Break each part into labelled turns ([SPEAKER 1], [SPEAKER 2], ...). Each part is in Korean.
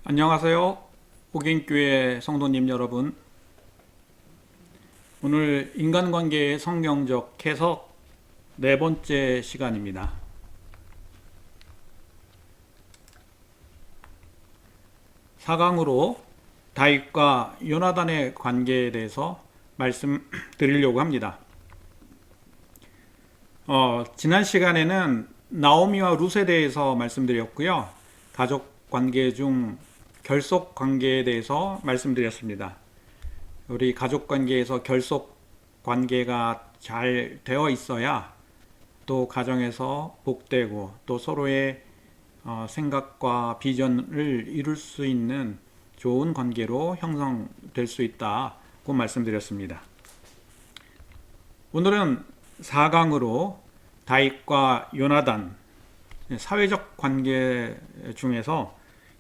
[SPEAKER 1] 안녕하세요. 호갱교회 성도님 여러분. 오늘 인간관계의 성경적 해석 네 번째 시간입니다. 4강으로 다윗과 요나단의 관계에 대해서 말씀드리려고 합니다. 지난 시간에는 나오미와 룻에 대해서 말씀드렸고요. 가족 관계 중 결속 관계에 대해서 말씀드렸습니다. 우리 가족 관계에서 결속 관계가 잘 되어 있어야 또 가정에서 복되고 또 서로의 생각과 비전을 이룰 수 있는 좋은 관계로 형성될 수 있다고 말씀드렸습니다. 오늘은 4강으로 다윗과 요나단, 사회적 관계 중에서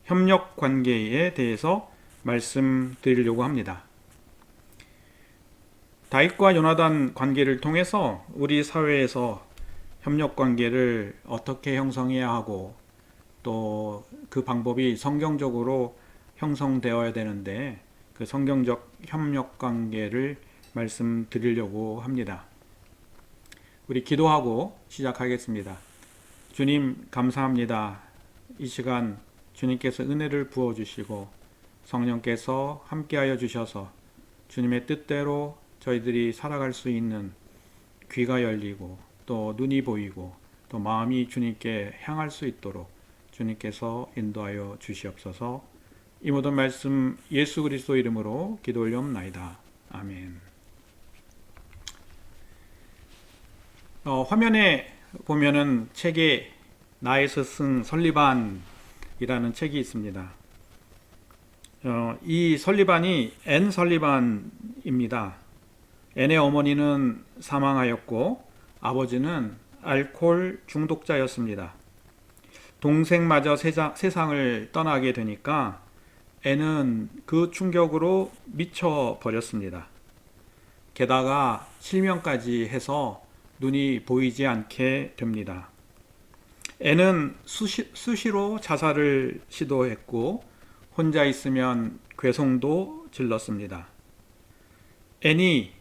[SPEAKER 1] 협력 관계에 대해서 말씀드리려고 합니다. 다윗과 요나단 관계를 통해서 우리 사회에서 협력 관계를 어떻게 형성해야 하고 또 그 방법이 성경적으로 형성되어야 되는데 그 성경적 협력 관계를 말씀드리려고 합니다. 우리 기도하고 시작하겠습니다. 주님 감사합니다. 이 시간 주님께서 은혜를 부어주시고 성령께서 함께하여 주셔서 주님의 뜻대로 저희들이 살아갈 수 있는 귀가 열리고 또 눈이 보이고 또 마음이 주님께 향할 수 있도록 주님께서 인도하여 주시옵소서. 이 모든 말씀 예수 그리스도 이름으로 기도 올려옵나이다. 아멘. 화면에 보면은 책에 나의 스승 설리반이라는 책이 있습니다. 이 설리반이 앤 설리반입니다. 앤의 어머니는 사망하였고 아버지는 알코올 중독자였습니다. 동생마저 세상을 떠나게 되니까 앤은 그 충격으로 미쳐버렸습니다. 게다가 실명까지 해서 눈이 보이지 않게 됩니다. 앤은 수시로 자살을 시도했고 혼자 있으면 괴성도 질렀습니다. 앤이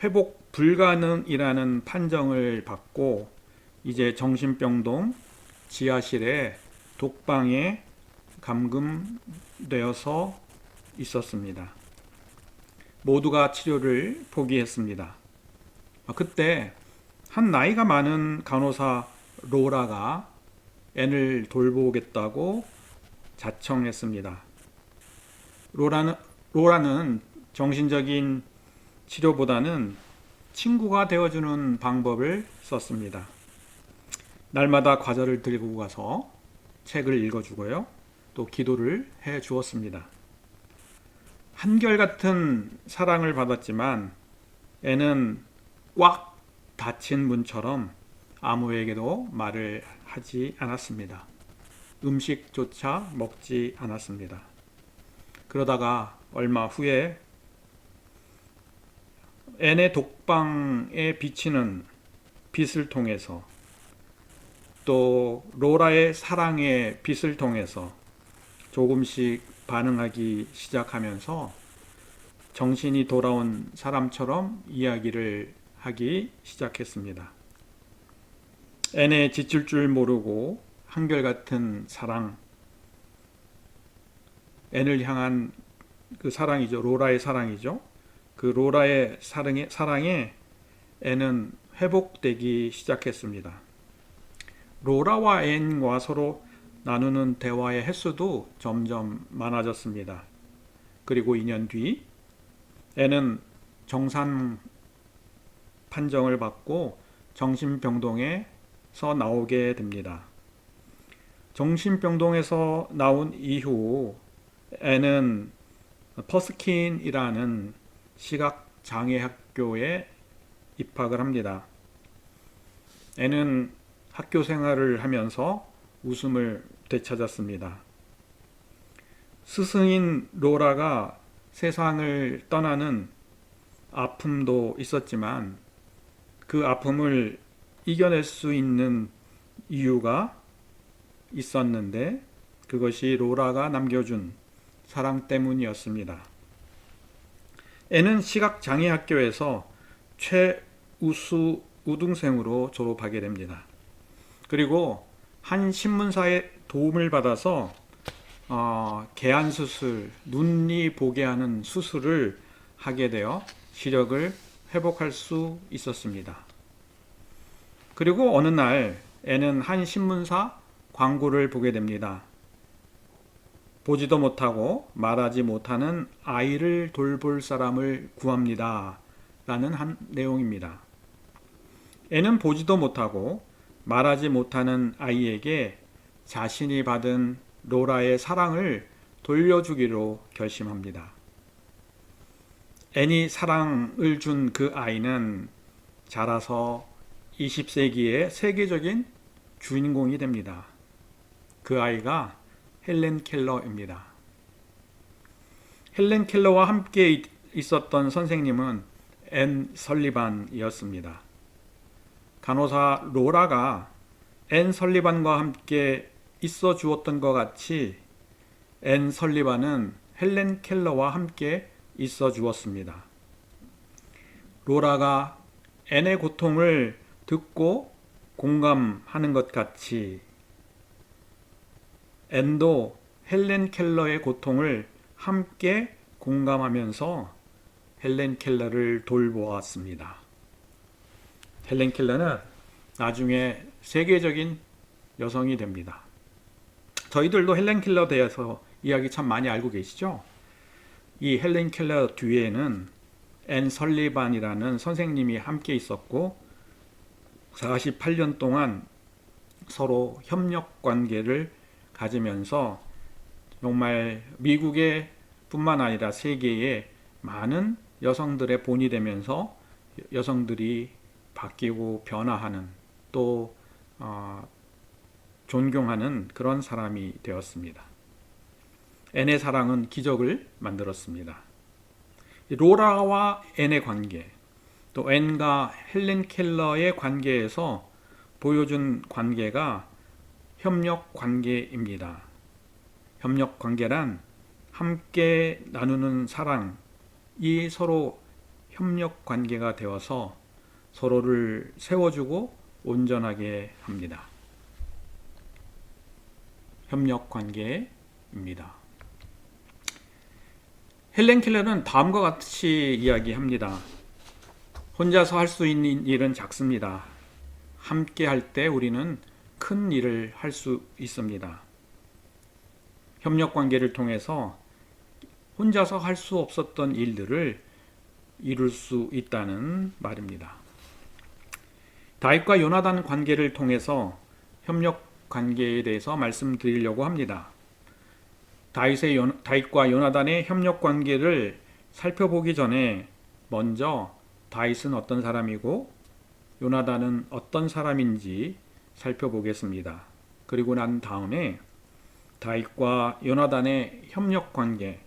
[SPEAKER 1] 회복 불가능이라는 판정을 받고 이제 정신병동 지하실에 독방에 감금되어서 있었습니다. 모두가 치료를 포기했습니다. 그때 한 나이가 많은 간호사 로라가 앤을 돌보겠다고 자청했습니다. 로라는 정신적인 치료보다는 친구가 되어주는 방법을 썼습니다. 날마다 과자를 들고 가서 책을 읽어주고요. 또 기도를 해 주었습니다. 한결같은 사랑을 받았지만 앤은 꽉 닫힌 문처럼 아무에게도 말을 하지 않았습니다. 음식조차 먹지 않았습니다. 그러다가 얼마 후에 앤의 독방에 비치는 빛을 통해서 또 로라의 사랑의 빛을 통해서 조금씩 반응하기 시작하면서 정신이 돌아온 사람처럼 이야기를 하기 시작했습니다. 앤의 지칠 줄 모르고 한결같은 사랑, 앤을 향한 그 사랑이죠. 로라의 사랑이죠. 그 로라의 사랑에 앤은 회복되기 시작했습니다. 로라와 앤과 서로 나누는 대화의 횟수도 점점 많아졌습니다. 그리고 2년 뒤 앤은 정상 판정을 받고 정신병동에서 나오게 됩니다. 정신병동에서 나온 이후 앤은 퍼스킨이라는 시각장애학교에 입학을 합니다. 앤은 학교 생활을 하면서 웃음을 되찾았습니다. 스승인 로라가 세상을 떠나는 아픔도 있었지만 그 아픔을 이겨낼 수 있는 이유가 있었는데 그것이 로라가 남겨준 사랑 때문이었습니다. 앤은 시각장애학교에서 최우수 우등생으로 졸업하게 됩니다. 그리고 한 신문사의 도움을 받아서 개안수술, 눈이 보게 하는 수술을 하게 되어 시력을 회복할 수 있었습니다. 그리고 어느 날 앤은 한 신문사 광고를 보게 됩니다. 보지도 못하고 말하지 못하는 아이를 돌볼 사람을 구합니다. 라는 한 내용입니다. 앤은 보지도 못하고 말하지 못하는 아이에게 자신이 받은 로라의 사랑을 돌려주기로 결심합니다. 앤이 사랑을 준 그 아이는 자라서 20세기의 세계적인 주인공이 됩니다. 그 아이가 헬렌 켈러입니다. 헬렌 켈러와 함께 있었던 선생님은 앤 설리반이었습니다. 간호사 로라가 앤 설리반과 함께 있어 주었던 것 같이 앤 설리반은 헬렌 켈러와 함께 있어 주었습니다. 로라가 앤의 고통을 듣고 공감하는 것 같이 앤도 헬렌 켈러의 고통을 함께 공감하면서 헬렌 켈러를 돌보았습니다. 헬렌 켈러는 나중에 세계적인 여성이 됩니다. 저희들도 헬렌 켈러에 대해서 이야기 참 많이 알고 계시죠? 이 헬렌 켈러 뒤에는 앤 설리반이라는 선생님이 함께 있었고 48년 동안 서로 협력 관계를 가지면서 정말 미국의 뿐만 아니라 세계의 많은 여성들의 본이 되면서 여성들이 바뀌고 변화하는 또 존경하는 그런 사람이 되었습니다. 앤의 사랑은 기적을 만들었습니다. 로라와 앤의 관계, 또 앤과 헬렌 켈러의 관계에서 보여준 관계가 협력 관계입니다. 협력 관계란 함께 나누는 사랑이 서로 협력 관계가 되어서 서로를 세워주고 온전하게 합니다. 협력 관계입니다. 헬렌 켈러는 다음과 같이 이야기합니다. 혼자서 할 수 있는 일은 작습니다. 함께 할 때 우리는 큰 일을 할 수 있습니다. 협력 관계를 통해서 혼자서 할 수 없었던 일들을 이룰 수 있다는 말입니다. 다윗과 요나단 관계를 통해서 협력 관계에 대해서 말씀드리려고 합니다. 다윗과 요나단의 협력 관계를 살펴보기 전에 먼저 다윗은 어떤 사람이고 요나단은 어떤 사람인지 살펴보겠습니다. 그리고 난 다음에 다윗과 요나단의 협력 관계는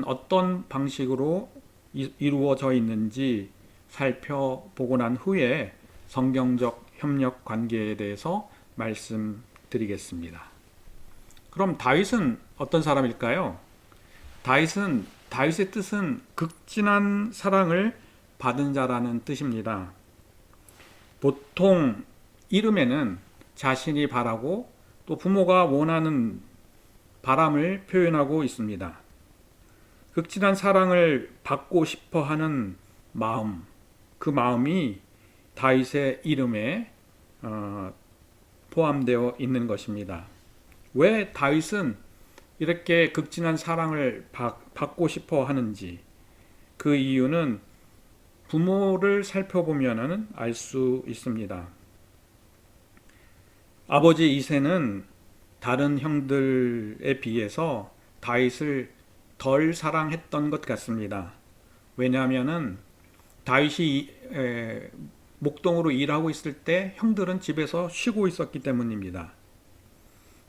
[SPEAKER 1] 어떤 방식으로 이루어져 있는지 살펴보고 난 후에 성경적 협력 관계에 대해서 말씀드리겠습니다. 그럼 다윗은 어떤 사람일까요? 다윗의 뜻은 극진한 사랑을 받은 자라는 뜻입니다. 보통 이름에는 자신이 바라고 또 부모가 원하는 바람을 표현하고 있습니다. 극진한 사랑을 받고 싶어 하는 마음, 그 마음이 다윗의 이름에 포함되어 있는 것입니다. 왜 다윗은 이렇게 극진한 사랑을 받고 싶어 하는지, 그 이유는 부모를 살펴보면 알 수 있습니다. 아버지 이새는 다른 형들에 비해서 다윗을 덜 사랑했던 것 같습니다. 왜냐하면 다윗이 목동으로 일하고 있을 때 형들은 집에서 쉬고 있었기 때문입니다.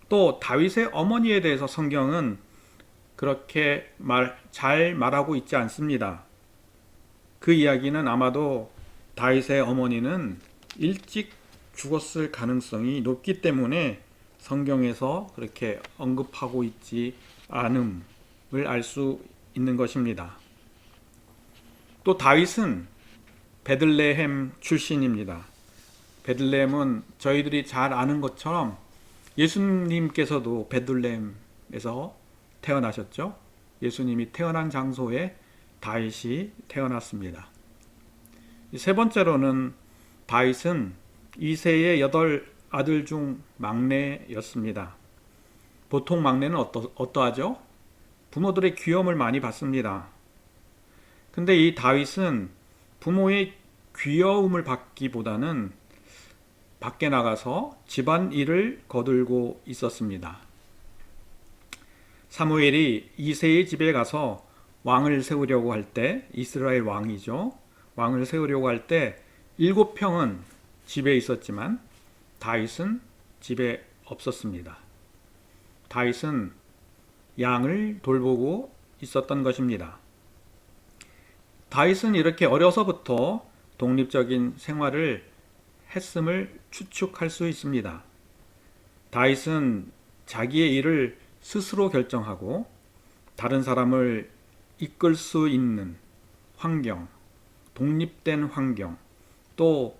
[SPEAKER 1] 또 다윗의 어머니에 대해서 성경은 그렇게 잘 말하고 있지 않습니다. 그 이야기는 아마도 다윗의 어머니는 일찍 죽었을 가능성이 높기 때문에 성경에서 그렇게 언급하고 있지 않음을 알 수 있는 것입니다. 또 다윗은 베들레헴 출신입니다. 베들레헴은 저희들이 잘 아는 것처럼 예수님께서도 베들레헴에서 태어나셨죠. 예수님이 태어난 장소에 다윗이 태어났습니다. 세 번째로는 다윗은 이새의 8 아들 중 막내였습니다. 보통 막내는 어떠하죠? 부모들의 귀염을 많이 받습니다. 근데 이 다윗은 부모의 귀여움을 받기보다는 밖에 나가서 집안 일을 거들고 있었습니다. 사무엘이 이새의 집에 가서 왕을 세우려고 할 때, 이스라엘 왕이죠. 왕을 세우려고 할 때 7평은 집에 있었지만 다윗은 집에 없었습니다. 다윗은 양을 돌보고 있었던 것입니다. 다윗은 이렇게 어려서부터 독립적인 생활을 했음을 추측할 수 있습니다. 다윗은 자기의 일을 스스로 결정하고 다른 사람을 이끌 수 있는 환경, 독립된 환경, 또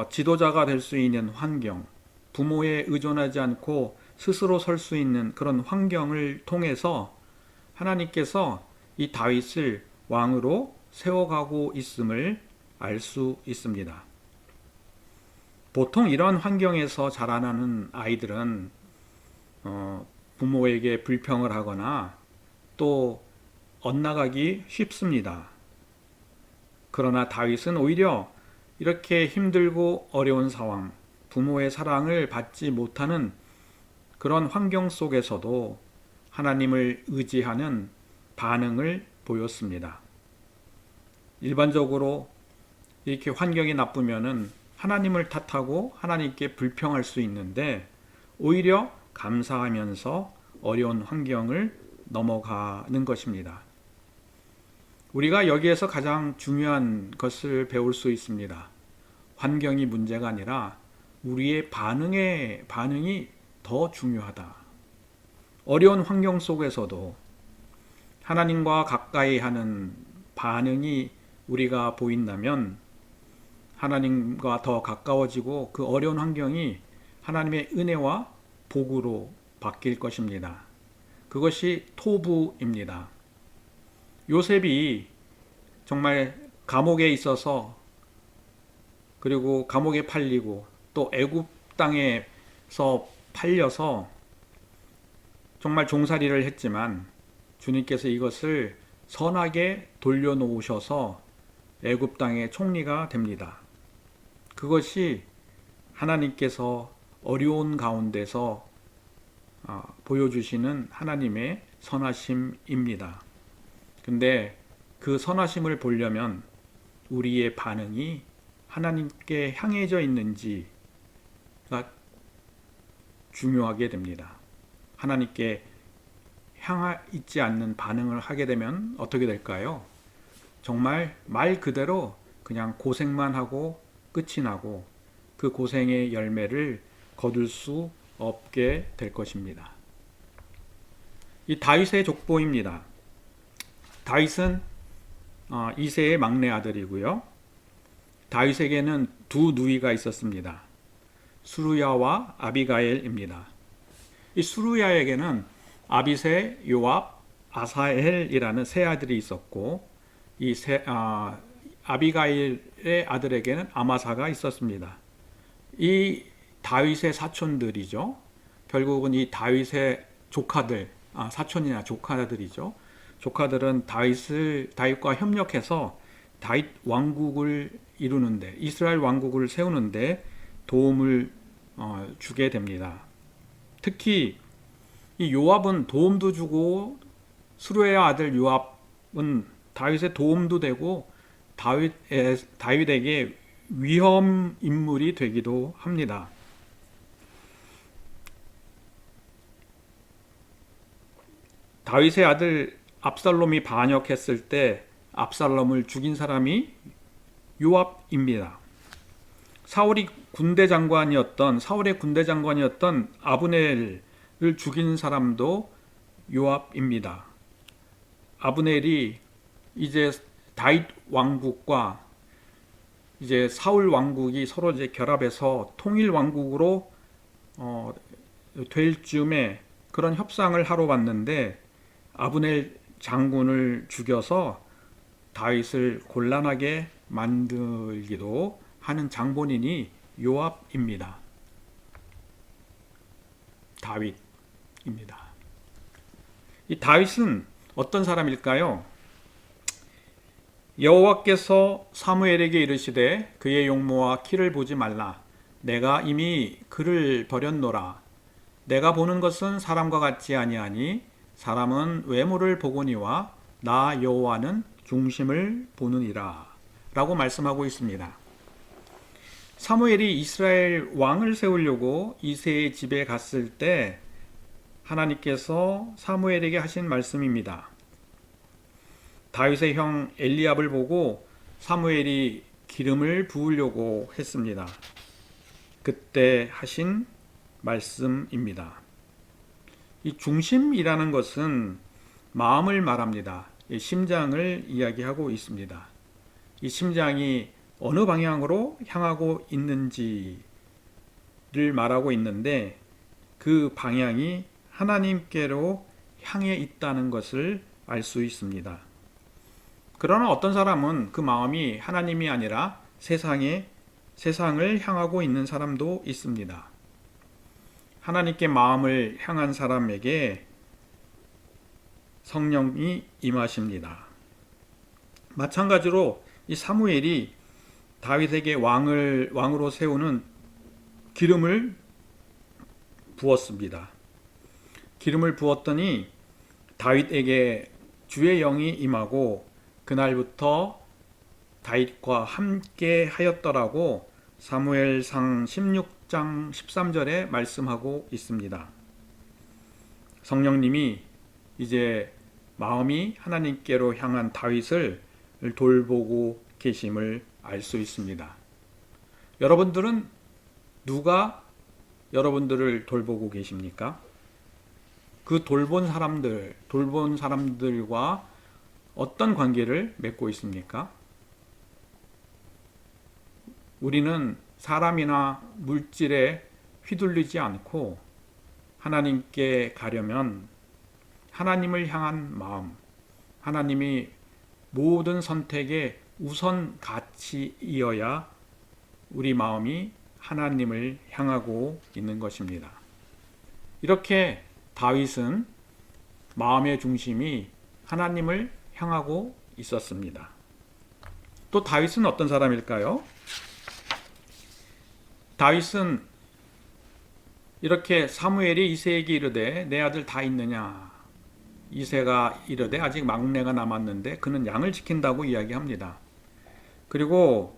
[SPEAKER 1] 지도자가 될 수 있는 환경, 부모에 의존하지 않고 스스로 설 수 있는 그런 환경을 통해서 하나님께서 이 다윗을 왕으로 세워가고 있음을 알 수 있습니다. 보통 이런 환경에서 자라나는 아이들은 부모에게 불평을 하거나 또 엇나가기 쉽습니다. 그러나 다윗은 오히려 이렇게 힘들고 어려운 상황, 부모의 사랑을 받지 못하는 그런 환경 속에서도 하나님을 의지하는 반응을 보였습니다. 일반적으로 이렇게 환경이 나쁘면은 하나님을 탓하고 하나님께 불평할 수 있는데 오히려 감사하면서 어려운 환경을 넘어가는 것입니다. 우리가 여기에서 가장 중요한 것을 배울 수 있습니다. 환경이 문제가 아니라 우리의 반응이 더 중요하다. 어려운 환경 속에서도 하나님과 가까이 하는 반응이 우리가 보인다면 하나님과 더 가까워지고 그 어려운 환경이 하나님의 은혜와 복으로 바뀔 것입니다. 그것이 토부입니다. 요셉이 정말 감옥에 있어서 그리고 감옥에 팔리고 또 애굽 땅에서 팔려서 정말 종살이를 했지만 주님께서 이것을 선하게 돌려놓으셔서 애굽 땅의 총리가 됩니다. 그것이 하나님께서 어려운 가운데서 보여주시는 하나님의 선하심입니다. 근데 그 선하심을 보려면 우리의 반응이 하나님께 향해져 있는지가 중요하게 됩니다. 하나님께 향해 있지 않는 반응을 하게 되면 어떻게 될까요? 정말 말 그대로 그냥 고생만 하고 끝이 나고 그 고생의 열매를 거둘 수 없게 될 것입니다. 이 다윗의 족보입니다. 다윗은 이새의 막내 아들이고요. 다윗에게는 두 누이가 있었습니다. 수루야와 아비가일입니다. 이 수루야에게는 아비새, 요압, 아사엘이라는 세 아들이 있었고 이 아비가일의 아들에게는 아마사가 있었습니다. 이 다윗의 사촌들이죠. 결국은 이 다윗의 조카들, 사촌이나 조카들이죠. 조카들은 다윗과 협력해서 다윗 왕국을 이루는데, 이스라엘 왕국을 세우는데 도움을 주게 됩니다. 특히 이 요압은 도움도 주고 수루의 아들 요압은 다윗의 도움도 되고 다윗에게 위험 인물이 되기도 합니다. 다윗의 아들 압살롬이 반역했을 때 압살롬을 죽인 사람이 요압입니다. 사울의 군대 장관이었던 아브넬을 죽인 사람도 요압입니다. 아브넬이 이제 다윗 왕국과 이제 사울 왕국이 서로 이제 결합해서 통일 왕국으로 될 즈음에 그런 협상을 하러 왔는데 아브넬 장군을 죽여서 다윗을 곤란하게 만들기도 하는 장본인이 요압입니다. 다윗입니다. 이 다윗은 어떤 사람일까요? 여호와께서 사무엘에게 이르시되 그의 용모와 키를 보지 말라. 내가 이미 그를 버렸노라. 내가 보는 것은 사람과 같지 아니하니 사람은 외모를 보거니와 나 여호와는 중심을 보느니라 라고 말씀하고 있습니다. 사무엘이 이스라엘 왕을 세우려고 이새의 집에 갔을 때 하나님께서 사무엘에게 하신 말씀입니다. 다윗의 형 엘리압을 보고 사무엘이 기름을 부으려고 했습니다. 그때 하신 말씀입니다. 이 중심이라는 것은 마음을 말합니다. 이 심장을 이야기하고 있습니다. 이 심장이 어느 방향으로 향하고 있는지를 말하고 있는데 그 방향이 하나님께로 향해 있다는 것을 알 수 있습니다. 그러나 어떤 사람은 그 마음이 하나님이 아니라 세상을 향하고 있는 사람도 있습니다. 하나님께 마음을 향한 사람에게 성령이 임하십니다. 마찬가지로 이 사무엘이 다윗에게 왕으로 세우는 기름을 부었습니다. 기름을 부었더니 다윗에게 주의 영이 임하고 그날부터 다윗과 함께 하였더라고 사무엘상 16장 13절에 말씀하고 있습니다. 성령님이 이제 마음이 하나님께로 향한 다윗을 돌보고 계심을 알 수 있습니다. 여러분들은 누가 여러분들을 돌보고 계십니까? 그 돌본 사람들과 어떤 관계를 맺고 있습니까? 우리는 사람이나 물질에 휘둘리지 않고 하나님께 가려면 하나님을 향한 마음, 하나님이 모든 선택의 우선 가치이어야 우리 마음이 하나님을 향하고 있는 것입니다. 이렇게 다윗은 마음의 중심이 하나님을 향하고 있었습니다. 또 다윗은 어떤 사람일까요? 다윗은 이렇게 사무엘이 이새에게 이르되 내 아들 다 있느냐? 이새가 이르되 아직 막내가 남았는데 그는 양을 지킨다고 이야기합니다. 그리고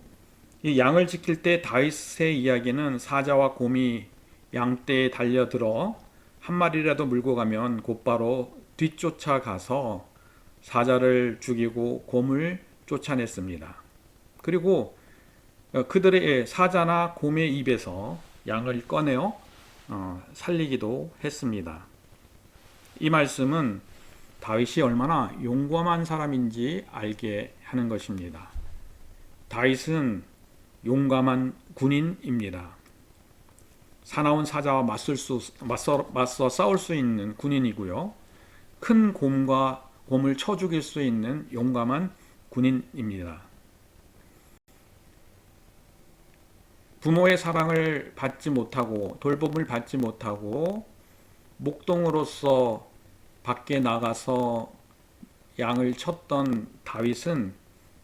[SPEAKER 1] 이 양을 지킬 때 다윗의 이야기는 사자와 곰이 양떼에 달려들어 한 마리라도 물고 가면 곧바로 뒤쫓아가서 사자를 죽이고 곰을 쫓아냈습니다. 그리고 그들의 사자나 곰의 입에서 양을 꺼내어 살리기도 했습니다. 이 말씀은 다윗이 얼마나 용감한 사람인지 알게 하는 것입니다. 다윗은 용감한 군인입니다. 사나운 사자와 맞서 싸울 수 있는 군인이고요. 큰 곰을 쳐 죽일 수 있는 용감한 군인입니다. 부모의 사랑을 받지 못하고 돌봄을 받지 못하고 목동으로서 밖에 나가서 양을 쳤던 다윗은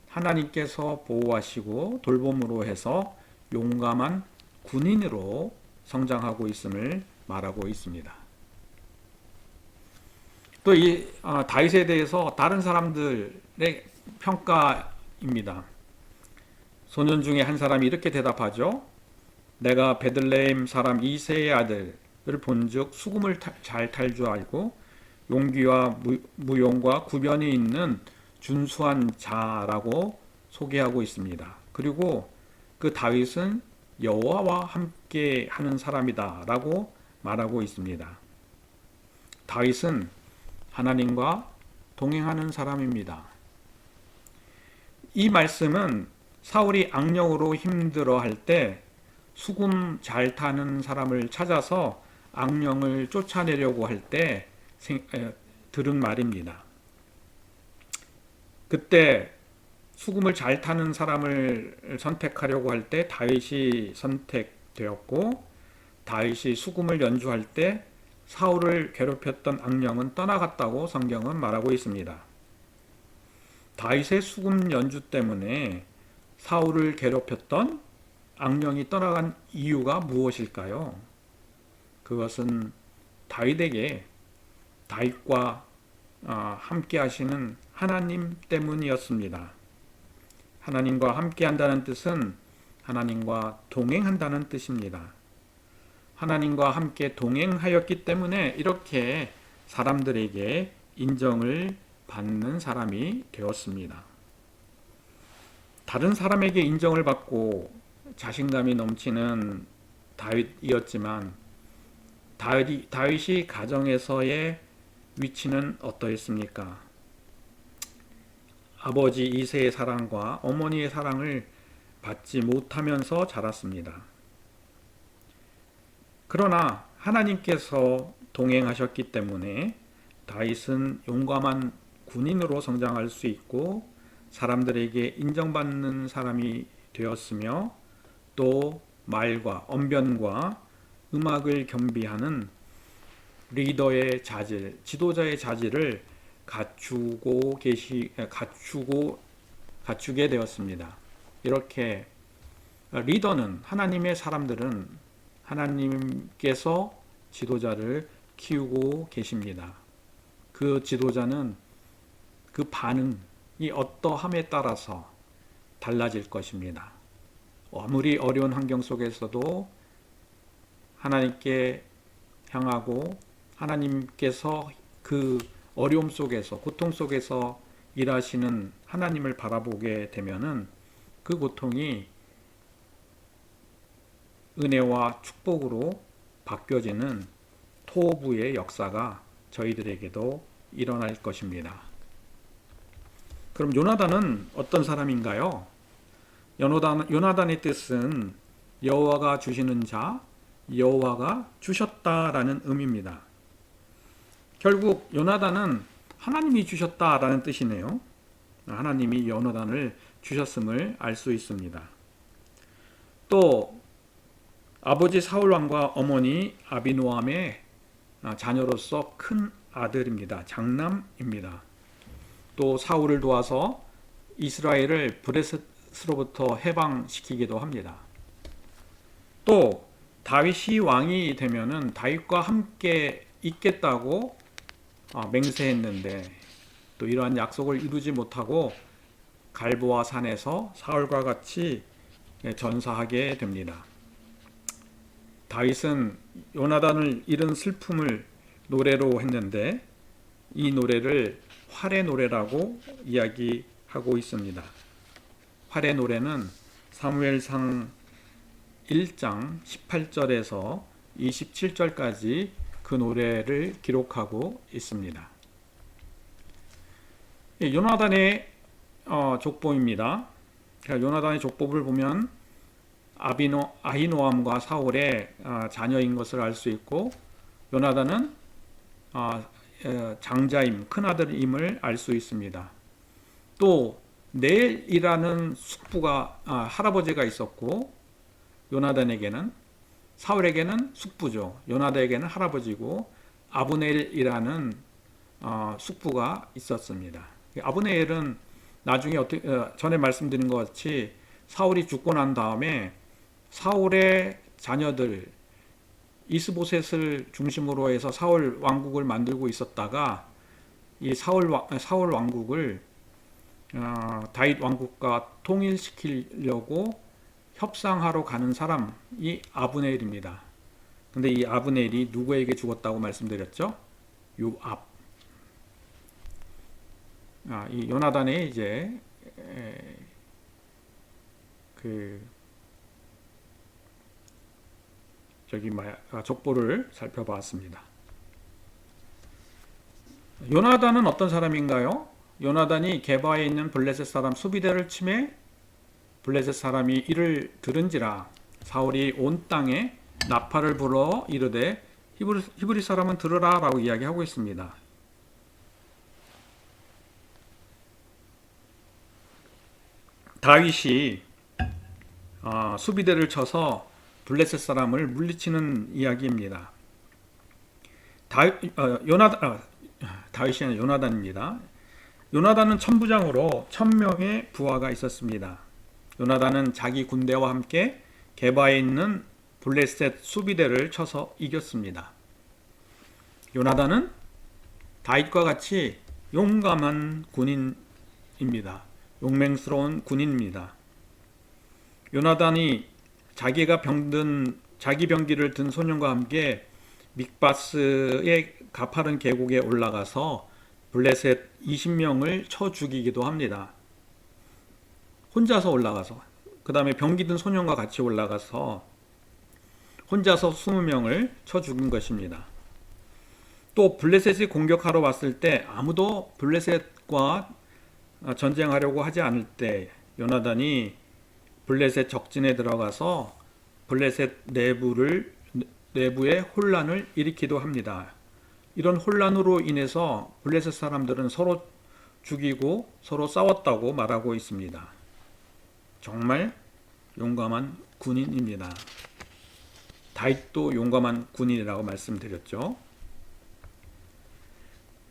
[SPEAKER 1] 하나님께서 보호하시고 돌봄으로 해서 용감한 군인으로 성장하고 있음을 말하고 있습니다. 또 이 다윗에 대해서 다른 사람들의 평가입니다. 소년 중에 한 사람이 이렇게 대답하죠. 내가 베들레헴 사람 이새의 아들을 본즉 수금을 잘 탈 줄 알고 용기와 무용과 구변이 있는 준수한 자라고 소개하고 있습니다. 그리고 그 다윗은 여호와와 함께 하는 사람이다라고 말하고 있습니다. 다윗은 하나님과 동행하는 사람입니다. 이 말씀은 사울이 악령으로 힘들어할 때 수금 잘 타는 사람을 찾아서 악령을 쫓아내려고 할 때 들은 말입니다. 그때 수금을 잘 타는 사람을 선택하려고 할 때 다윗이 선택되었고, 다윗이 수금을 연주할 때 사울을 괴롭혔던 악령은 떠나갔다고 성경은 말하고 있습니다. 다윗의 수금 연주 때문에 사울을 괴롭혔던 악령이 떠나간 이유가 무엇일까요? 그것은 다윗에게 다윗과 함께 하시는 하나님 때문이었습니다. 하나님과 함께 한다는 뜻은 하나님과 동행한다는 뜻입니다. 하나님과 함께 동행하였기 때문에 이렇게 사람들에게 인정을 받는 사람이 되었습니다. 다른 사람에게 인정을 받고 자신감이 넘치는 다윗이었지만 다윗이 가정에서의 위치는 어떠했습니까? 아버지 이새의 사랑과 어머니의 사랑을 받지 못하면서 자랐습니다. 그러나 하나님께서 동행하셨기 때문에 다윗은 용감한 군인으로 성장할 수 있고 사람들에게 인정받는 사람이 되었으며, 또 말과 언변과 음악을 겸비하는 리더의 자질, 지도자의 자질을 갖추게 되었습니다. 이렇게 리더는, 하나님의 사람들은 하나님께서 지도자를 키우고 계십니다. 그 지도자는 그 반응이 어떠함에 따라서 달라질 것입니다. 아무리 어려운 환경 속에서도 하나님께 향하고 하나님께서 그 어려움 속에서, 고통 속에서 일하시는 하나님을 바라보게 되면은 그 고통이 은혜와 축복으로 바뀌어지는 토부의 역사가 저희들에게도 일어날 것입니다. 그럼 요나단은 어떤 사람인가요? 요나단의 뜻은 여호와가 주시는 자, 여호와가 주셨다라는 의미입니다. 결국 요나단은 하나님이 주셨다라는 뜻이네요. 하나님이 요나단을 주셨음을 알 수 있습니다. 또 아버지 사울왕과 어머니 아비노함의 자녀로서 큰 아들입니다. 장남입니다. 또 사울을 도와서 이스라엘을 브레스로부터 해방시키기도 합니다. 또 다윗이 왕이 되면은 다윗과 함께 있겠다고 맹세했는데 또 이러한 약속을 이루지 못하고 갈보아 산에서 사울과 같이 전사하게 됩니다. 다윗은 요나단을 잃은 슬픔을 노래로 했는데 이 노래를 활의 노래라고 이야기하고 있습니다. 활의 노래는 사무엘상 1장 18절에서 27절까지 그 노래를 기록하고 있습니다. 요나단의 족보입니다. 요나단의 족보를 보면 아히노암과 사울의 자녀인 것을 알 수 있고, 요나단은 장자임, 큰아들임을 알 수 있습니다. 또 넬이라는 숙부가 할아버지가 있었고, 요나단에게는, 사울에게는 숙부죠. 요나단에게는 할아버지고, 아브넬이라는 숙부가 있었습니다. 아브넬은 나중에 전에 말씀드린 것 같이 사울이 죽고 난 다음에 사울의 자녀들 이스보셋을 중심으로 해서 사울 왕국을 만들고 있었다가 이 사울 왕국을 다윗 왕국과 통일시키려고 협상하러 가는 사람이 아브넬입니다. 근데 이 아브넬이 누구에게 죽었다고 말씀드렸죠? 요압. 이 요나단의 이제 족보를 살펴보았습니다. 요나단은 어떤 사람인가요? 요나단이 게바에 있는 블레셋 사람 수비대를 치매 블레셋 사람이 이를 들은지라 사울이 온 땅에 나팔을 불어 이르되 히브리 사람은 들으라 라고 이야기하고 있습니다. 다윗이 수비대를 쳐서 블레셋 사람을 물리치는 이야기입니다. 다윗이 아니라 요나단입니다. 요나단은 천부장으로 1000명의 부하가 있었습니다. 요나단은 자기 군대와 함께 게바에 있는 블레셋 수비대를 쳐서 이겼습니다. 요나단은 다윗과 같이 용감한 군인입니다. 용맹스러운 군인입니다. 요나단이 자기 병기를 든 소년과 함께 mik바스의 가파른 계곡에 올라가서 블레셋 20명을 쳐 죽이기도 합니다. 혼자서 올라가서 그 다음에 병기 든 소년과 같이 올라가서 혼자서 20명을 쳐 죽인 것입니다. 또 블레셋이 공격하러 왔을 때 아무도 블레셋과 전쟁하려고 하지 않을 때 요나단이 블레셋 적진에 들어가서 블레셋 내부에 혼란을 일으키기도 합니다. 이런 혼란으로 인해서 블레셋 사람들은 서로 죽이고 서로 싸웠다고 말하고 있습니다. 정말 용감한 군인입니다. 다윗도 용감한 군인이라고 말씀드렸죠.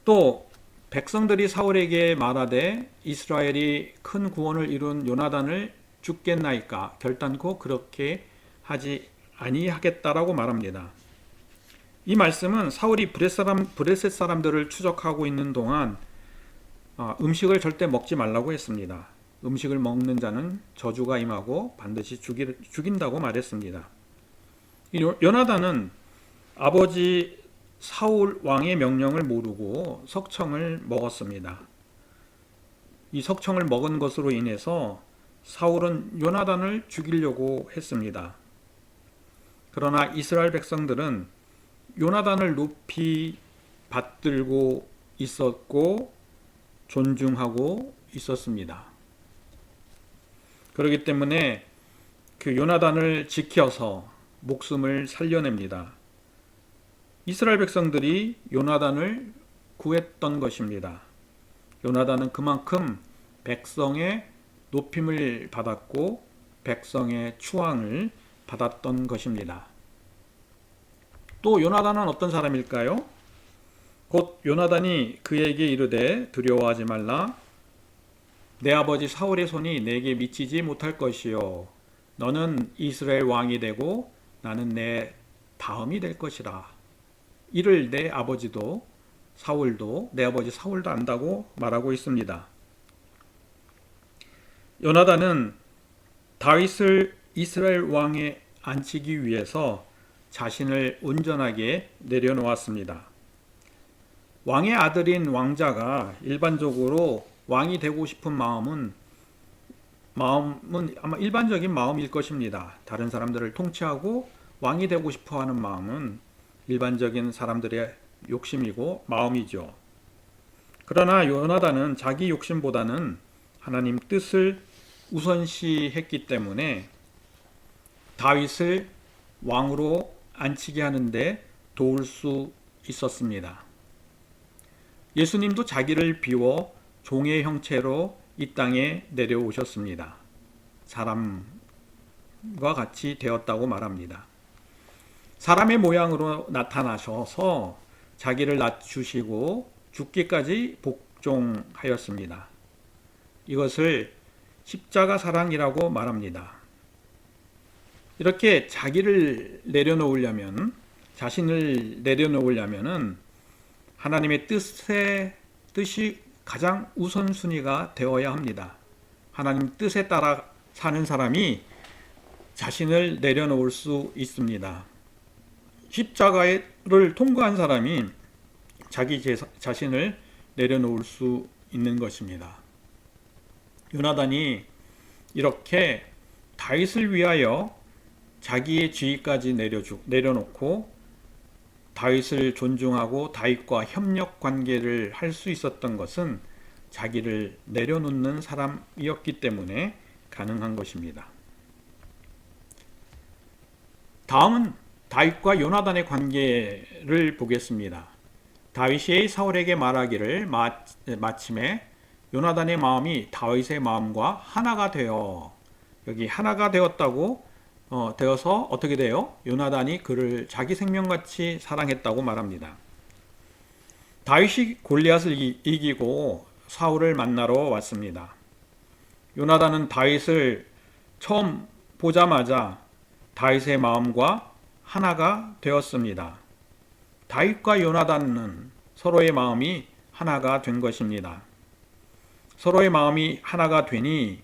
[SPEAKER 1] 또 백성들이 사울에게 말하되 이스라엘이 큰 구원을 이룬 요나단을 죽겠나이까 결단코 그렇게 하지 아니하겠다라고 말합니다. 이 말씀은 사울이 브레셋 사람들을 추적하고 있는 동안 음식을 절대 먹지 말라고 했습니다. 음식을 먹는 자는 저주가 임하고 반드시 죽인다고 말했습니다. 요나단은 아버지 사울 왕의 명령을 모르고 석청을 먹었습니다. 이 석청을 먹은 것으로 인해서 사울은 요나단을 죽이려고 했습니다. 그러나 이스라엘 백성들은 요나단을 높이 받들고 있었고 존중하고 있었습니다. 그렇기 때문에 그 요나단을 지켜서 목숨을 살려냅니다. 이스라엘 백성들이 요나단을 구했던 것입니다. 요나단은 그만큼 백성의 높임을 받았고 백성의 추앙을 받았던 것입니다. 또 요나단은 어떤 사람일까요? 곧 요나단이 그에게 이르되 두려워하지 말라. 내 아버지 사울의 손이 내게 미치지 못할 것이요 너는 이스라엘 왕이 되고 나는 내 다음이 될 것이라. 이를 내 아버지 사울도 안다고 말하고 있습니다. 요나단은 다윗을 이스라엘 왕에 앉히기 위해서 자신을 온전하게 내려놓았습니다. 왕의 아들인 왕자가 일반적으로 왕이 되고 싶은 마음은 아마 일반적인 마음일 것입니다. 다른 사람들을 통치하고 왕이 되고 싶어 하는 마음은 일반적인 사람들의 욕심이고 마음이죠. 그러나 요나단은 자기 욕심보다는 하나님 뜻을 우선시했기 때문에 다윗을 왕으로 앉히게 하는데 도울 수 있었습니다. 예수님도 자기를 비워 종의 형체로 이 땅에 내려오셨습니다. 사람과 같이 되었다고 말합니다. 사람의 모양으로 나타나셔서 자기를 낮추시고 죽기까지 복종하였습니다. 이것을 십자가 사랑이라고 말합니다. 이렇게 자신을 내려놓으려면은 하나님의 뜻이 가장 우선순위가 되어야 합니다. 하나님 뜻에 따라 사는 사람이 자신을 내려놓을 수 있습니다. 십자가를 통과한 사람이 자기 자신을 내려놓을 수 있는 것입니다. 요나단이 이렇게 다윗을 위하여 자기의 지위까지 내려놓고 다윗을 존중하고 다윗과 협력 관계를 할 수 있었던 것은 자기를 내려놓는 사람이었기 때문에 가능한 것입니다. 다음은 다윗과 요나단의 관계를 보겠습니다. 다윗이 사울에게 말하기를 마침에 요나단의 마음이 다윗의 마음과 하나가 되어, 여기 하나가 되었다고 되어서 어떻게 돼요? 요나단이 그를 자기 생명같이 사랑했다고 말합니다. 다윗이 골리앗을 이기고 사울을 만나러 왔습니다. 요나단은 다윗을 처음 보자마자 다윗의 마음과 하나가 되었습니다. 다윗과 요나단은 서로의 마음이 하나가 된 것입니다. 서로의 마음이 하나가 되니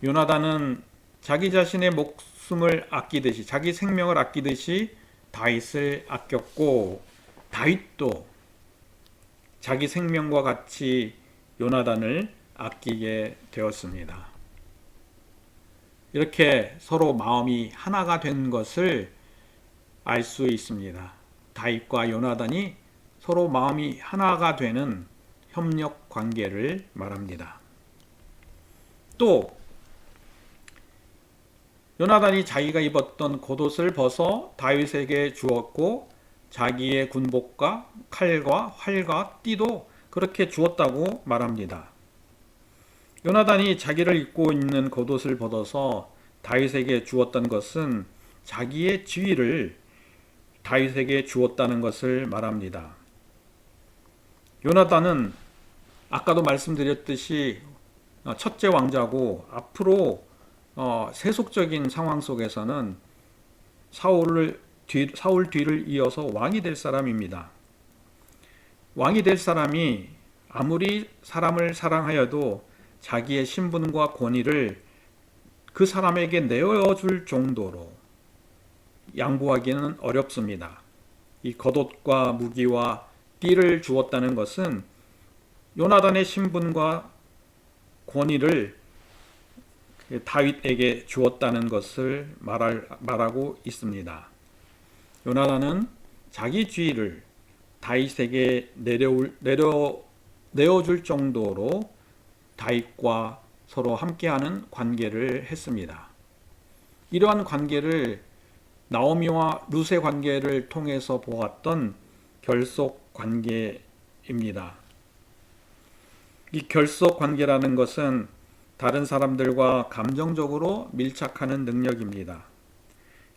[SPEAKER 1] 요나단은 자기 자신의 목숨을 아끼듯이, 자기 생명을 아끼듯이 다윗을 아꼈고, 다윗도 자기 생명과 같이 요나단을 아끼게 되었습니다. 이렇게 서로 마음이 하나가 된 것을 알 수 있습니다. 다윗과 요나단이 서로 마음이 하나가 되는 협력 관계를 말합니다. 또 요나단이 자기가 입었던 겉옷을 벗어 다윗에게 주었고, 자기의 군복과 칼과 활과 띠도 그렇게 주었다고 말합니다. 요나단이 자기를 입고 있는 겉옷을 벗어서 다윗에게 주었던 것은 자기의 지위를 다윗에게 주었다는 것을 말합니다. 요나단은 아까도 말씀드렸듯이 첫째 왕자고, 앞으로 세속적인 상황 속에서는 사울 뒤를 이어서 왕이 될 사람입니다. 왕이 될 사람이 아무리 사람을 사랑하여도 자기의 신분과 권위를 그 사람에게 내어줄 정도로 양보하기는 어렵습니다. 이 겉옷과 무기와 띠를 주었다는 것은 요나단의 신분과 권위를 다윗에게 주었다는 것을 말하고 있습니다. 요나단은 자기 지위를 다윗에게 내어줄 정도로 다윗과 서로 함께하는 관계를 했습니다. 이러한 관계를 나오미와 룻의 관계를 통해서 보았던 결속 관계입니다. 이 결속 관계라는 것은 다른 사람들과 감정적으로 밀착하는 능력입니다.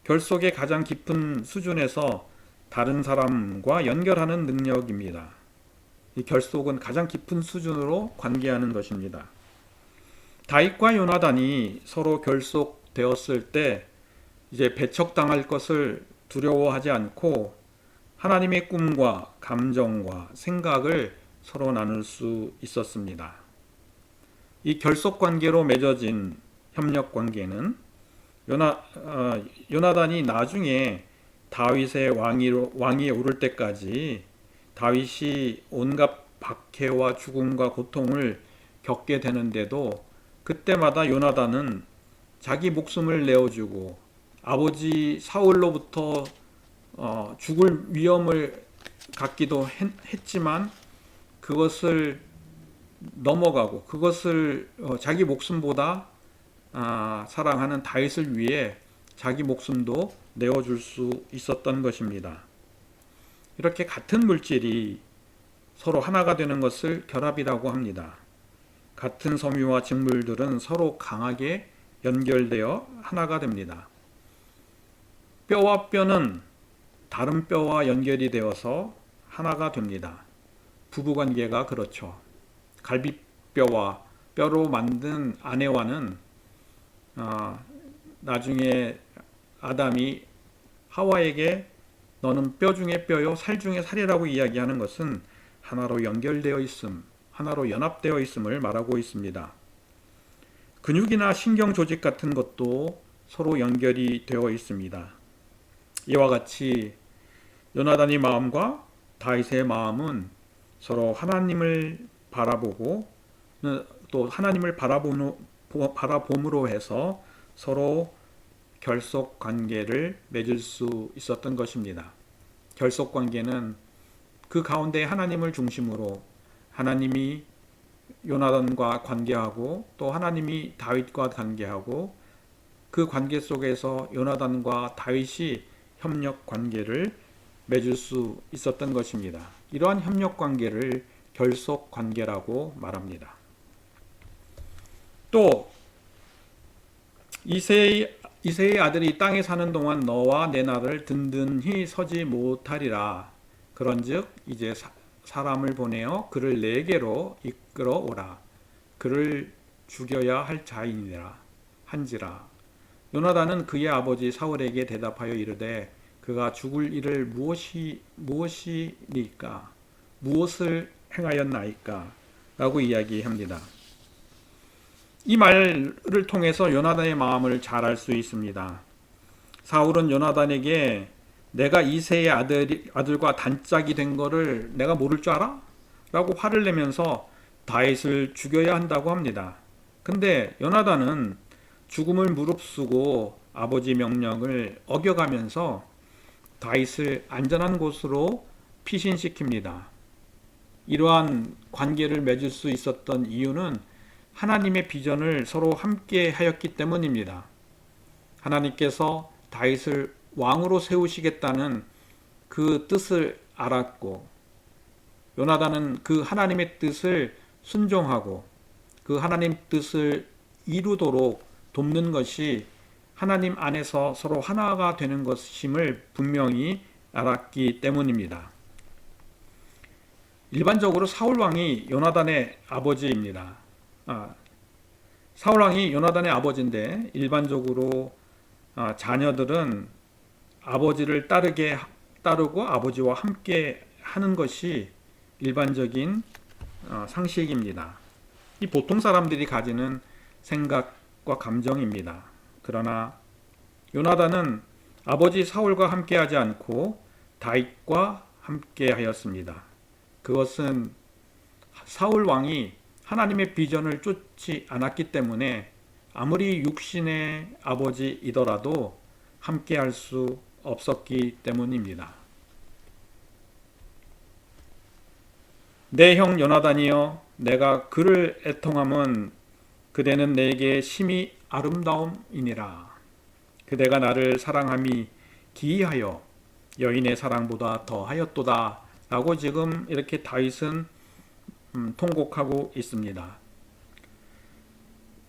[SPEAKER 1] 결속의 가장 깊은 수준에서 다른 사람과 연결하는 능력입니다. 이 결속은 가장 깊은 수준으로 관계하는 것입니다. 다윗과 요나단이 서로 결속되었을 때 이제 배척당할 것을 두려워하지 않고 하나님의 꿈과 감정과 생각을 서로 나눌 수 있었습니다. 이 결속 관계로 맺어진 협력 관계는 요나단이 나중에 다윗의 왕위에 오를 때까지 다윗이 온갖 박해와 죽음과 고통을 겪게 되는데도 그때마다 요나단은 자기 목숨을 내어주고 아버지 사울로부터 죽을 위험을 갖기도 했지만 그것을 넘어가고 그것을 자기 목숨보다 사랑하는 다윗을 위해 자기 목숨도 내어줄 수 있었던 것입니다. 이렇게 같은 물질이 서로 하나가 되는 것을 결합이라고 합니다. 같은 섬유와 직물들은 서로 강하게 연결되어 하나가 됩니다. 뼈와 뼈는 다른 뼈와 연결이 되어서 하나가 됩니다. 부부관계가 그렇죠. 갈비뼈와 뼈로 만든 아내와는 나중에 아담이 하와에게 너는 뼈 중에 뼈요 살 중에 살이라고 이야기하는 것은 하나로 연결되어 있음, 하나로 연합되어 있음을 말하고 있습니다. 근육이나 신경 조직 같은 것도 서로 연결이 되어 있습니다. 이와 같이 요나단의 마음과 다윗의 마음은 서로 하나님을 바라보고 또 하나님을 바라봄으로 해서 서로 결속 관계를 맺을 수 있었던 것입니다. 결속 관계는 그 가운데 하나님을 중심으로 하나님이 요나단과 관계하고 또 하나님이 다윗과 관계하고 그 관계 속에서 요나단과 다윗이 협력 관계를 맺을 수 있었던 것입니다. 이러한 협력 관계를 결속 관계라고 말합니다. 또 이새의 아들이 땅에 사는 동안 너와 내 날을 든든히 서지 못하리라. 그런즉 이제 사람을 보내어 그를 내게로 이끌어 오라. 그를 죽여야 할 자인이라 한지라. 요나단은 그의 아버지 사울에게 대답하여 이르되 그가 죽을 일을 무엇이니까 무엇을 행하였나이까 라고 이야기합니다. 이 말을 통해서 요나단의 마음을 잘 알 수 있습니다. 사울은 요나단에게 내가 이새의 아들과 단짝이 된 거를 내가 모를 줄 알아? 라고 화를 내면서 다윗을 죽여야 한다고 합니다. 근데 요나단은 죽음을 무릅쓰고 아버지 명령을 어겨가면서 다윗을 안전한 곳으로 피신시킵니다. 이러한 관계를 맺을 수 있었던 이유는 하나님의 비전을 서로 함께 하였기 때문입니다. 하나님께서 다윗을 왕으로 세우시겠다는 그 뜻을 알았고 요나단은 그 하나님의 뜻을 순종하고 그 하나님 뜻을 이루도록 돕는 것이 하나님 안에서 서로 하나가 되는 것임을 분명히 알았기 때문입니다. 일반적으로 사울왕이 요나단의 아버지입니다. 사울왕이 요나단의 아버지인데 일반적으로 자녀들은 아버지를 따르고 아버지와 함께 하는 것이 일반적인 상식입니다. 이 보통 사람들이 가지는 생각과 감정입니다. 그러나 요나단은 아버지 사울과 함께하지 않고 다윗과 함께하였습니다. 그것은 사울 왕이 하나님의 비전을 쫓지 않았기 때문에 아무리 육신의 아버지이더라도 함께할 수 없었기 때문입니다. 내 형 요나단이여 내가 그를 애통함은 그대는 내게 심히 아름다움이니라. 그대가 나를 사랑함이 기이하여 여인의 사랑보다 더하였도다 라고 지금 이렇게 다윗은 통곡하고 있습니다.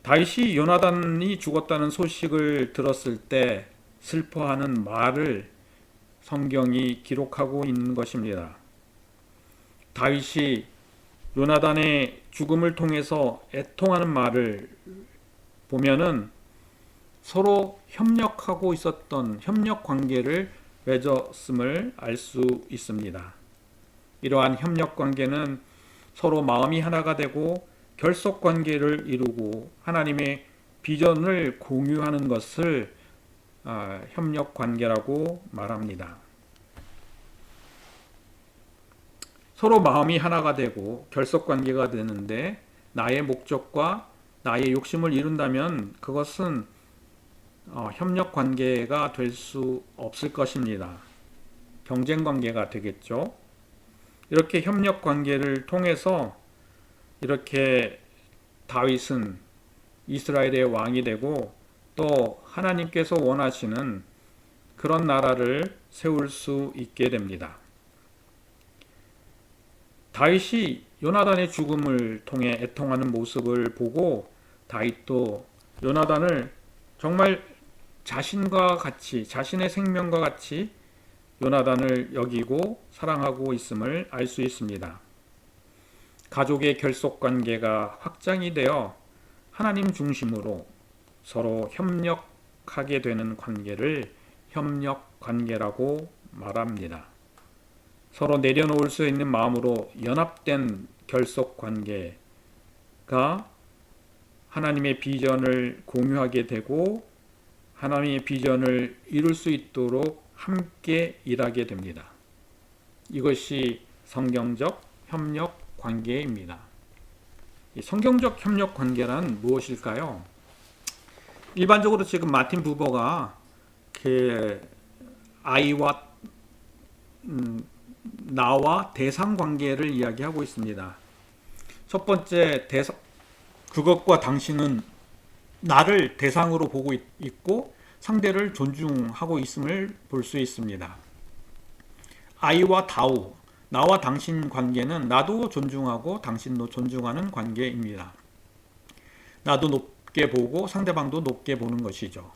[SPEAKER 1] 다윗이 요나단이 죽었다는 소식을 들었을 때 슬퍼하는 말을 성경이 기록하고 있는 것입니다. 다윗이 요나단의 죽음을 통해서 애통하는 말을 보면은 서로 협력하고 있었던 협력 관계를 맺었음을 알 수 있습니다. 이러한 협력 관계는 서로 마음이 하나가 되고 결속 관계를 이루고 하나님의 비전을 공유하는 것을 협력 관계라고 말합니다. 서로 마음이 하나가 되고 결속 관계가 되는데 나의 목적과 나의 욕심을 이룬다면 그것은 협력 관계가 될 수 없을 것입니다. 경쟁 관계가 되겠죠. 이렇게 협력 관계를 통해서 이렇게 다윗은 이스라엘의 왕이 되고 또 하나님께서 원하시는 그런 나라를 세울 수 있게 됩니다. 다윗이 요나단의 죽음을 통해 애통하는 모습을 보고 다윗도 요나단을 정말 자신과 같이 자신의 생명과 같이 요나단을 여기고 사랑하고 있음을 알 수 있습니다. 가족의 결속 관계가 확장이 되어 하나님 중심으로 서로 협력하게 되는 관계를 협력 관계라고 말합니다. 서로 내려놓을 수 있는 마음으로 연합된 결속 관계가 하나님의 비전을 공유하게 되고 하나님의 비전을 이룰 수 있도록 함께 일하게 됩니다. 이것이 성경적 협력 관계입니다. 성경적 협력 관계란 무엇일까요? 일반적으로 지금 마틴 부버가 그 아이와 나와 대상 관계를 이야기하고 있습니다. 첫 번째 그것과 당신은 나를 대상으로 보고 있고 상대를 존중하고 있음을 볼 수 있습니다. 아이와 다우, 나와 당신 관계는 나도 존중하고 당신도 존중하는 관계입니다. 나도 높게 보고 상대방도 높게 보는 것이죠.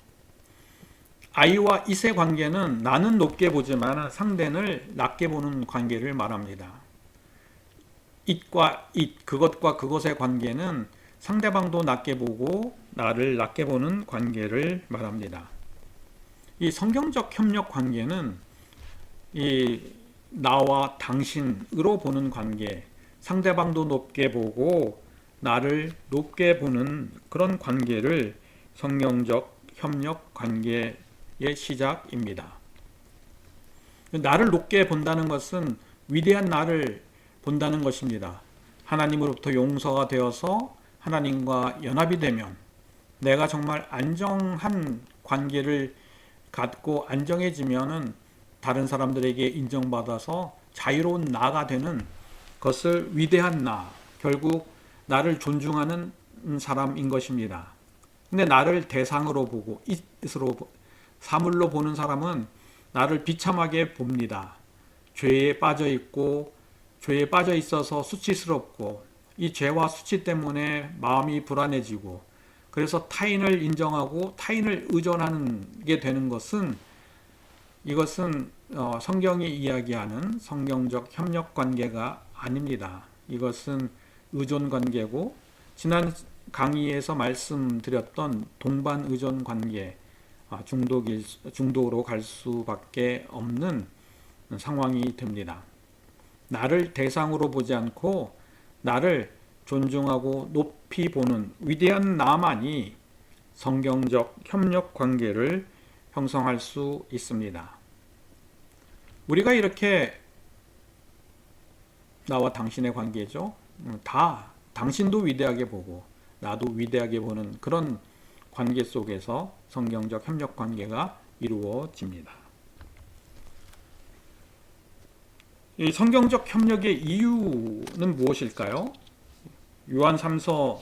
[SPEAKER 1] 아이와 it의 관계는 나는 높게 보지만 상대를 낮게 보는 관계를 말합니다. it과 it, 그것과 그것의 관계는 상대방도 낮게 보고 나를 낮게 보는 관계를 말합니다. 이 성경적 협력 관계는 이 나와 당신으로 보는 관계, 상대방도 높게 보고 나를 높게 보는 그런 관계를 성경적 협력 관계의 시작입니다. 나를 높게 본다는 것은 위대한 나를 본다는 것입니다. 하나님으로부터 용서가 되어서 하나님과 연합이 되면 내가 정말 안정한 관계를 갖고 안정해지면은 다른 사람들에게 인정받아서 자유로운 나가 되는 것을 위대한 나, 결국 나를 존중하는 사람인 것입니다. 근데 나를 대상으로 보고 it으로 사물로 보는 사람은 나를 비참하게 봅니다. 죄에 빠져 있고 죄에 빠져 있어서 수치스럽고 이 죄와 수치 때문에 마음이 불안해지고 그래서 타인을 인정하고 타인을 의존하는 게 되는 것은 이것은 성경이 이야기하는 성경적 협력 관계가 아닙니다. 이것은 의존 관계고 지난 강의에서 말씀드렸던 동반 의존 관계, 중독으로 갈 수밖에 없는 상황이 됩니다. 나를 대상으로 보지 않고 나를 존중하고 높이 보는 위대한 나만이 성경적 협력 관계를 형성할 수 있습니다. 우리가 이렇게 나와 당신의 관계죠. 다 당신도 위대하게 보고 나도 위대하게 보는 그런 관계 속에서 성경적 협력 관계가 이루어집니다. 이 성경적 협력의 이유는 무엇일까요? 요한 3서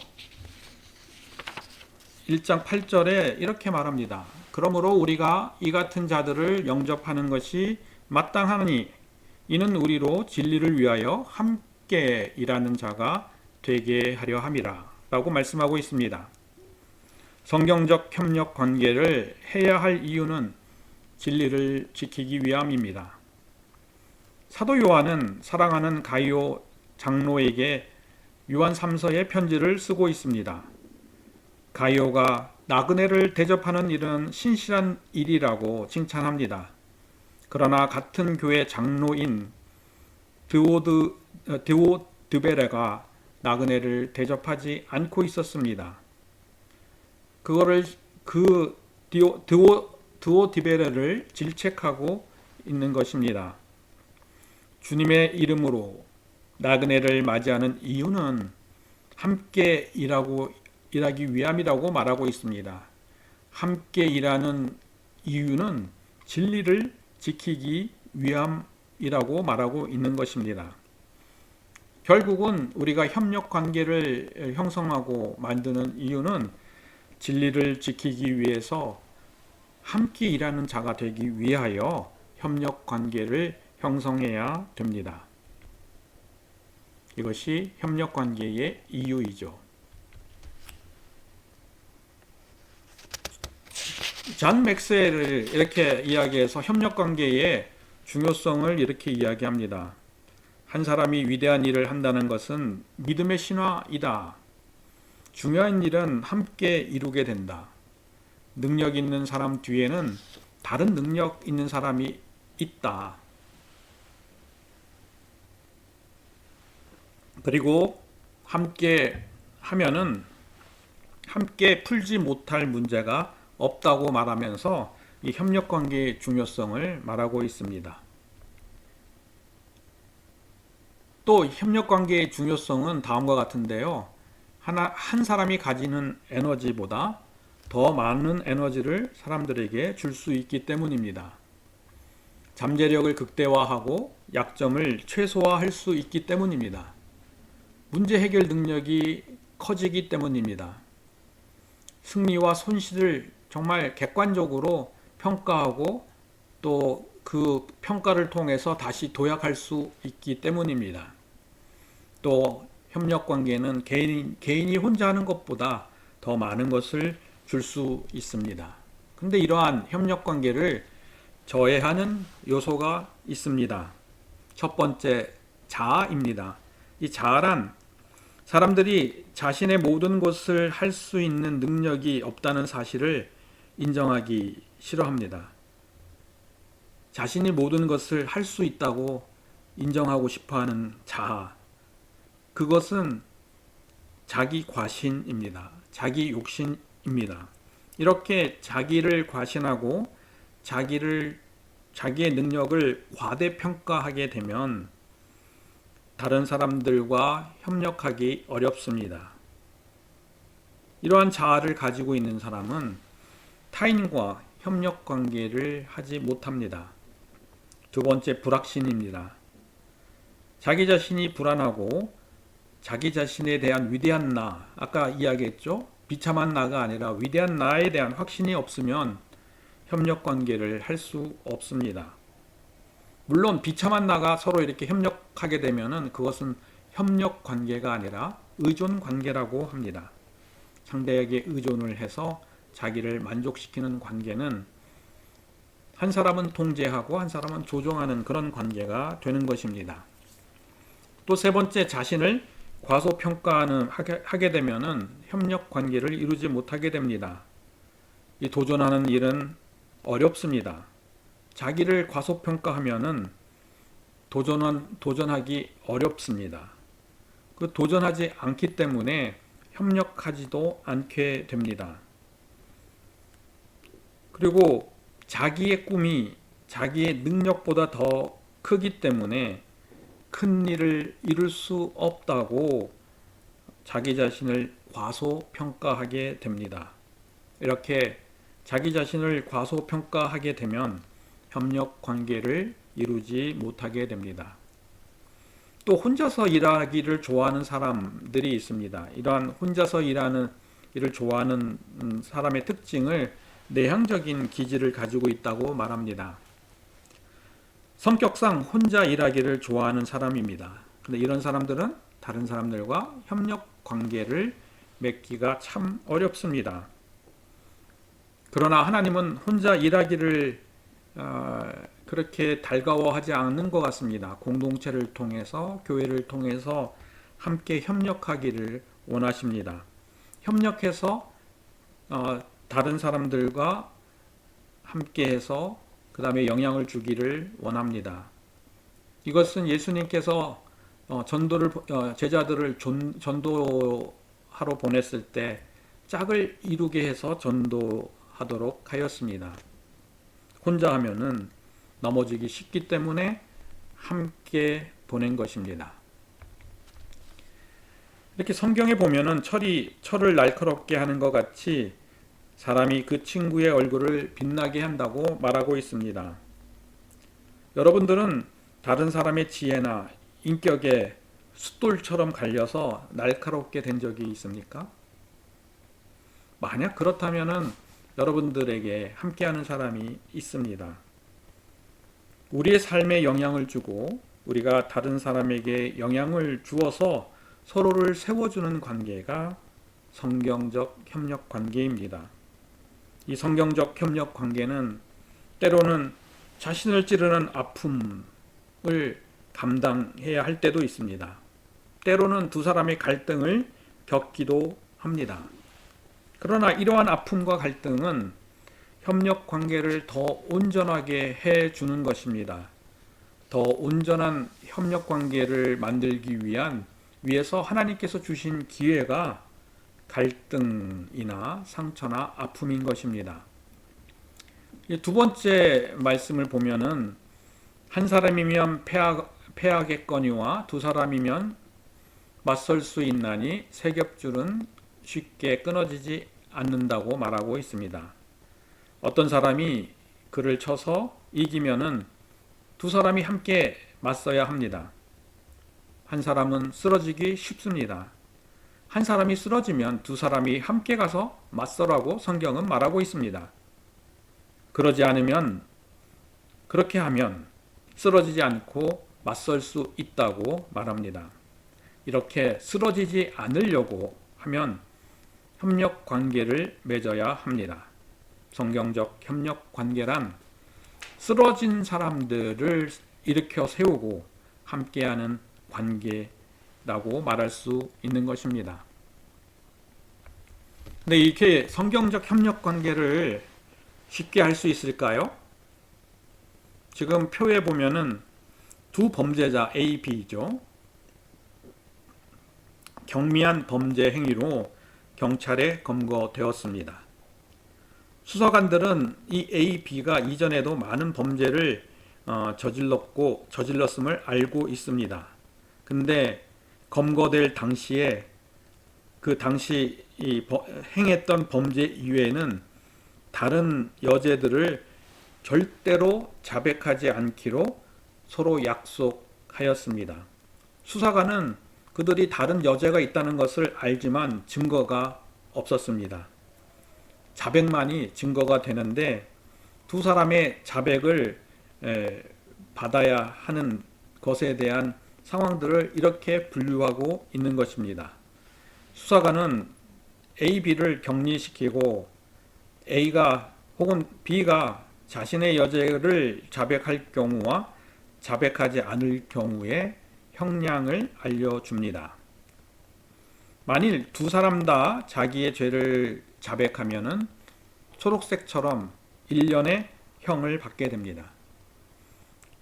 [SPEAKER 1] 1장 8절에 이렇게 말합니다. 그러므로 우리가 이 같은 자들을 영접하는 것이 마땅하니 이는 우리로 진리를 위하여 함께 일하는 자가 되게 하려 함이라 라고 말씀하고 있습니다. 성경적 협력 관계를 해야 할 이유는 진리를 지키기 위함입니다. 사도 요한은 사랑하는 가이오 장로에게 요한 3서의 편지를 쓰고 있습니다. 가이오가 나그네를 대접하는 일은 신실한 일이라고 칭찬합니다. 그러나 같은 교회 장로인 드오드베레가 나그네를 대접하지 않고 있었습니다. 그 드오디베레를 질책하고 있는 것입니다. 주님의 이름으로 나그네를 맞이하는 이유는 함께 일하기 위함이라고 말하고 있습니다. 함께 일하는 이유는 진리를 지키기 위함이라고 말하고 있는 것입니다. 결국은 우리가 협력 관계를 형성하고 만드는 이유는 진리를 지키기 위해서 함께 일하는 자가 되기 위하여 협력 관계를 형성해야 됩니다. 이것이 협력 관계의 이유이죠. 잔 맥스웰을 이렇게 이야기해서 협력 관계의 중요성을 이렇게 이야기합니다. 한 사람이 위대한 일을 한다는 것은 믿음의 신화이다. 중요한 일은 함께 이루게 된다. 능력 있는 사람 뒤에는 다른 능력 있는 사람이 있다. 그리고 함께 하면은 함께 풀지 못할 문제가 없다고 말하면서 이 협력관계의 중요성을 말하고 있습니다. 또 협력관계의 중요성은 다음과 같은데요. 한 사람이 가지는 에너지보다 더 많은 에너지를 사람들에게 줄 수 있기 때문입니다. 잠재력을 극대화하고 약점을 최소화할 수 있기 때문입니다. 문제 해결 능력이 커지기 때문입니다. 승리와 손실을 정말 객관적으로 평가하고 또 그 평가를 통해서 다시 도약할 수 있기 때문입니다. 또 협력 관계는 개인이 혼자 하는 것보다 더 많은 것을 줄 수 있습니다. 그런데 이러한 협력 관계를 저해하는 요소가 있습니다. 첫 번째, 자아입니다. 이 자아란 사람들이 자신의 모든 것을 할 수 있는 능력이 없다는 사실을 인정하기 싫어합니다. 자신이 모든 것을 할 수 있다고 인정하고 싶어하는 자아, 그것은 자기 과신입니다. 자기 욕심입니다. 이렇게 자기를 과신하고 자기의 능력을 과대평가하게 되면 다른 사람들과 협력하기 어렵습니다. 이러한 자아를 가지고 있는 사람은 타인과 협력 관계를 하지 못합니다. 두 번째, 불확신입니다. 자기 자신이 불안하고 자기 자신에 대한 위대한 나, 아까 이야기했죠? 비참한 나가 아니라 위대한 나에 대한 확신이 없으면 협력 관계를 할 수 없습니다. 물론 비참한 나가 서로 이렇게 협력하게 되면은 그것은 협력 관계가 아니라 의존 관계라고 합니다. 상대에게 의존을 해서 자기를 만족시키는 관계는 한 사람은 통제하고 한 사람은 조종하는 그런 관계가 되는 것입니다. 또 세 번째, 자신을 과소평가하게 되면은 협력 관계를 이루지 못하게 됩니다. 이 도전하는 일은 어렵습니다. 자기를 과소평가하면은 도전하기 어렵습니다. 그 도전하지 않기 때문에 협력하지도 않게 됩니다. 그리고 자기의 꿈이 자기의 능력보다 더 크기 때문에 큰 일을 이룰 수 없다고 자기 자신을 과소평가하게 됩니다. 이렇게 자기 자신을 과소평가하게 되면 협력 관계를 이루지 못하게 됩니다. 또 혼자서 일하기를 좋아하는 사람들이 있습니다. 이러한 혼자서 일하는 일을 좋아하는 사람의 특징을 내향적인 기질을 가지고 있다고 말합니다. 성격상 혼자 일하기를 좋아하는 사람입니다. 근데 이런 사람들은 다른 사람들과 협력 관계를 맺기가 참 어렵습니다. 그러나 하나님은 혼자 일하기를 그렇게 달가워하지 않는 것 같습니다. 공동체를 통해서, 교회를 통해서 함께 협력하기를 원하십니다. 협력해서 다른 사람들과 함께해서 그 다음에 영향을 주기를 원합니다. 이것은 예수님께서 제자들을 전도하러 보냈을 때 짝을 이루게 해서 전도하도록 하였습니다. 혼자 하면은 넘어지기 쉽기 때문에 함께 보낸 것입니다. 이렇게 성경에 보면은 철을 날카롭게 하는 것 같이 사람이 그 친구의 얼굴을 빛나게 한다고 말하고 있습니다. 여러분들은 다른 사람의 지혜나 인격에 숫돌처럼 갈려서 날카롭게 된 적이 있습니까? 만약 그렇다면은 여러분들에게 함께하는 사람이 있습니다. 우리의 삶에 영향을 주고 우리가 다른 사람에게 영향을 주어서 서로를 세워주는 관계가 성경적 협력 관계입니다. 이 성경적 협력 관계는 때로는 자신을 찌르는 아픔을 감당해야 할 때도 있습니다. 때로는 두 사람의 갈등을 겪기도 합니다. 그러나 이러한 아픔과 갈등은 협력 관계를 더 온전하게 해주는 것입니다. 더 온전한 협력 관계를 만들기 위해서 하나님께서 주신 기회가 갈등이나 상처나 아픔인 것입니다. 두 번째 말씀을 보면은 한 사람이면 패하겠거니와 두 사람이면 맞설 수 있나니 세 겹줄은 쉽게 끊어지지 않는다고 말하고 있습니다. 어떤 사람이 그를 쳐서 이기면은 두 사람이 함께 맞서야 합니다. 한 사람은 쓰러지기 쉽습니다. 한 사람이 쓰러지면 두 사람이 함께 가서 맞서라고 성경은 말하고 있습니다. 그러지 않으면, 그렇게 하면 쓰러지지 않고 맞설 수 있다고 말합니다. 이렇게 쓰러지지 않으려고 하면 협력 관계를 맺어야 합니다. 성경적 협력 관계란 쓰러진 사람들을 일으켜 세우고 함께하는 관계라고 말할 수 있는 것입니다. 근데 이렇게 성경적 협력 관계를 쉽게 할 수 있을까요? 지금 표에 보면은 두 범죄자 A, B죠. 경미한 범죄 행위로 경찰에 검거되었습니다. 수사관들은 이 A, B가 이전에도 많은 범죄를 저질렀음을 알고 있습니다. 근데 검거될 당시에 그 당시 행했던 범죄 이외에는 다른 여죄들을 절대로 자백하지 않기로 서로 약속하였습니다. 수사관은 그들이 다른 여죄가 있다는 것을 알지만 증거가 없었습니다. 자백만이 증거가 되는데 두 사람의 자백을 받아야 하는 것에 대한 상황들을 이렇게 분류하고 있는 것입니다. 수사관은 A, B를 격리시키고 A가 혹은 B가 자신의 여죄를 자백할 경우와 자백하지 않을 경우에 형량을 알려줍니다. 만일 두 사람 다 자기의 죄를 자백하면은 초록색처럼 1년의 형을 받게 됩니다.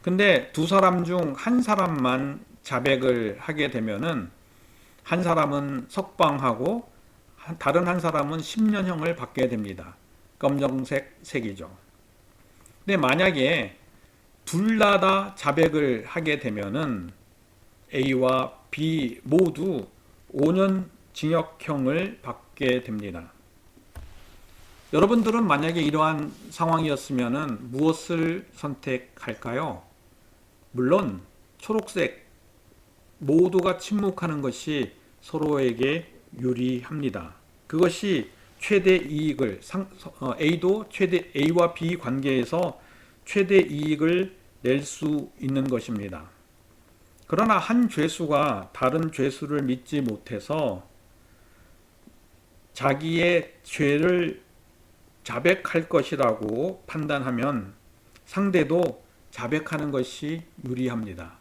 [SPEAKER 1] 근데 두 사람 중 한 사람만 자백을 하게 되면은 한 사람은 석방하고 다른 한 사람은 10년형을 받게 됩니다. 검정색 색이죠. 근데 만약에 둘 다 자백을 하게 되면은 A와 B 모두 5년 징역형을 받게 됩니다. 여러분들은 만약에 이러한 상황이었으면 무엇을 선택할까요? 물론 초록색 모두가 침묵하는 것이 서로에게 유리합니다. 그것이 최대 이익을 A와 B 관계에서 최대 이익을 낼 수 있는 것입니다. 그러나 한 죄수가 다른 죄수를 믿지 못해서 자기의 죄를 자백할 것이라고 판단하면 상대도 자백하는 것이 유리합니다.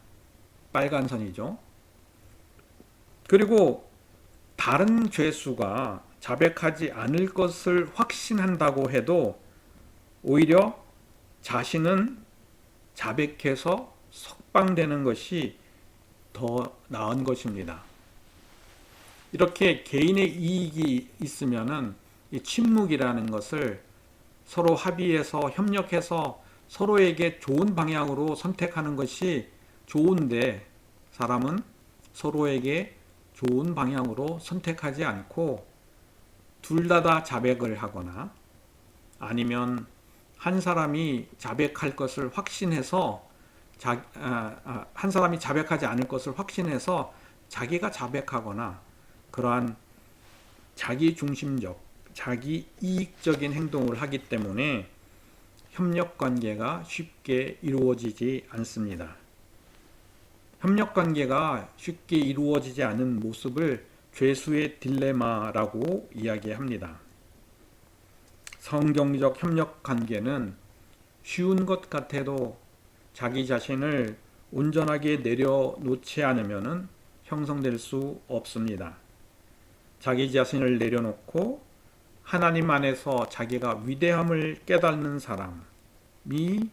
[SPEAKER 1] 빨간 선이죠. 그리고 다른 죄수가 자백하지 않을 것을 확신한다고 해도 오히려 자신은 자백해서 석방되는 것이 더 나은 것입니다. 이렇게 개인의 이익이 있으면은 이 침묵이라는 것을 서로 합의해서 협력해서 서로에게 좋은 방향으로 선택하는 것이 좋은데 사람은 서로에게 좋은 방향으로 선택하지 않고 둘 다 자백을 하거나 아니면 한 사람이 자백할 것을 확신해서 한 사람이 자백하지 않을 것을 확신해서 자기가 자백하거나 그러한 자기 중심적, 자기 이익적인 행동을 하기 때문에 협력 관계가 쉽게 이루어지지 않습니다. 협력 관계가 쉽게 이루어지지 않은 모습을 죄수의 딜레마라고 이야기합니다. 성경적 협력 관계는 쉬운 것 같아도 자기 자신을 온전하게 내려놓지 않으면 형성될 수 없습니다. 자기 자신을 내려놓고 하나님 안에서 자기가 위대함을 깨닫는 사람이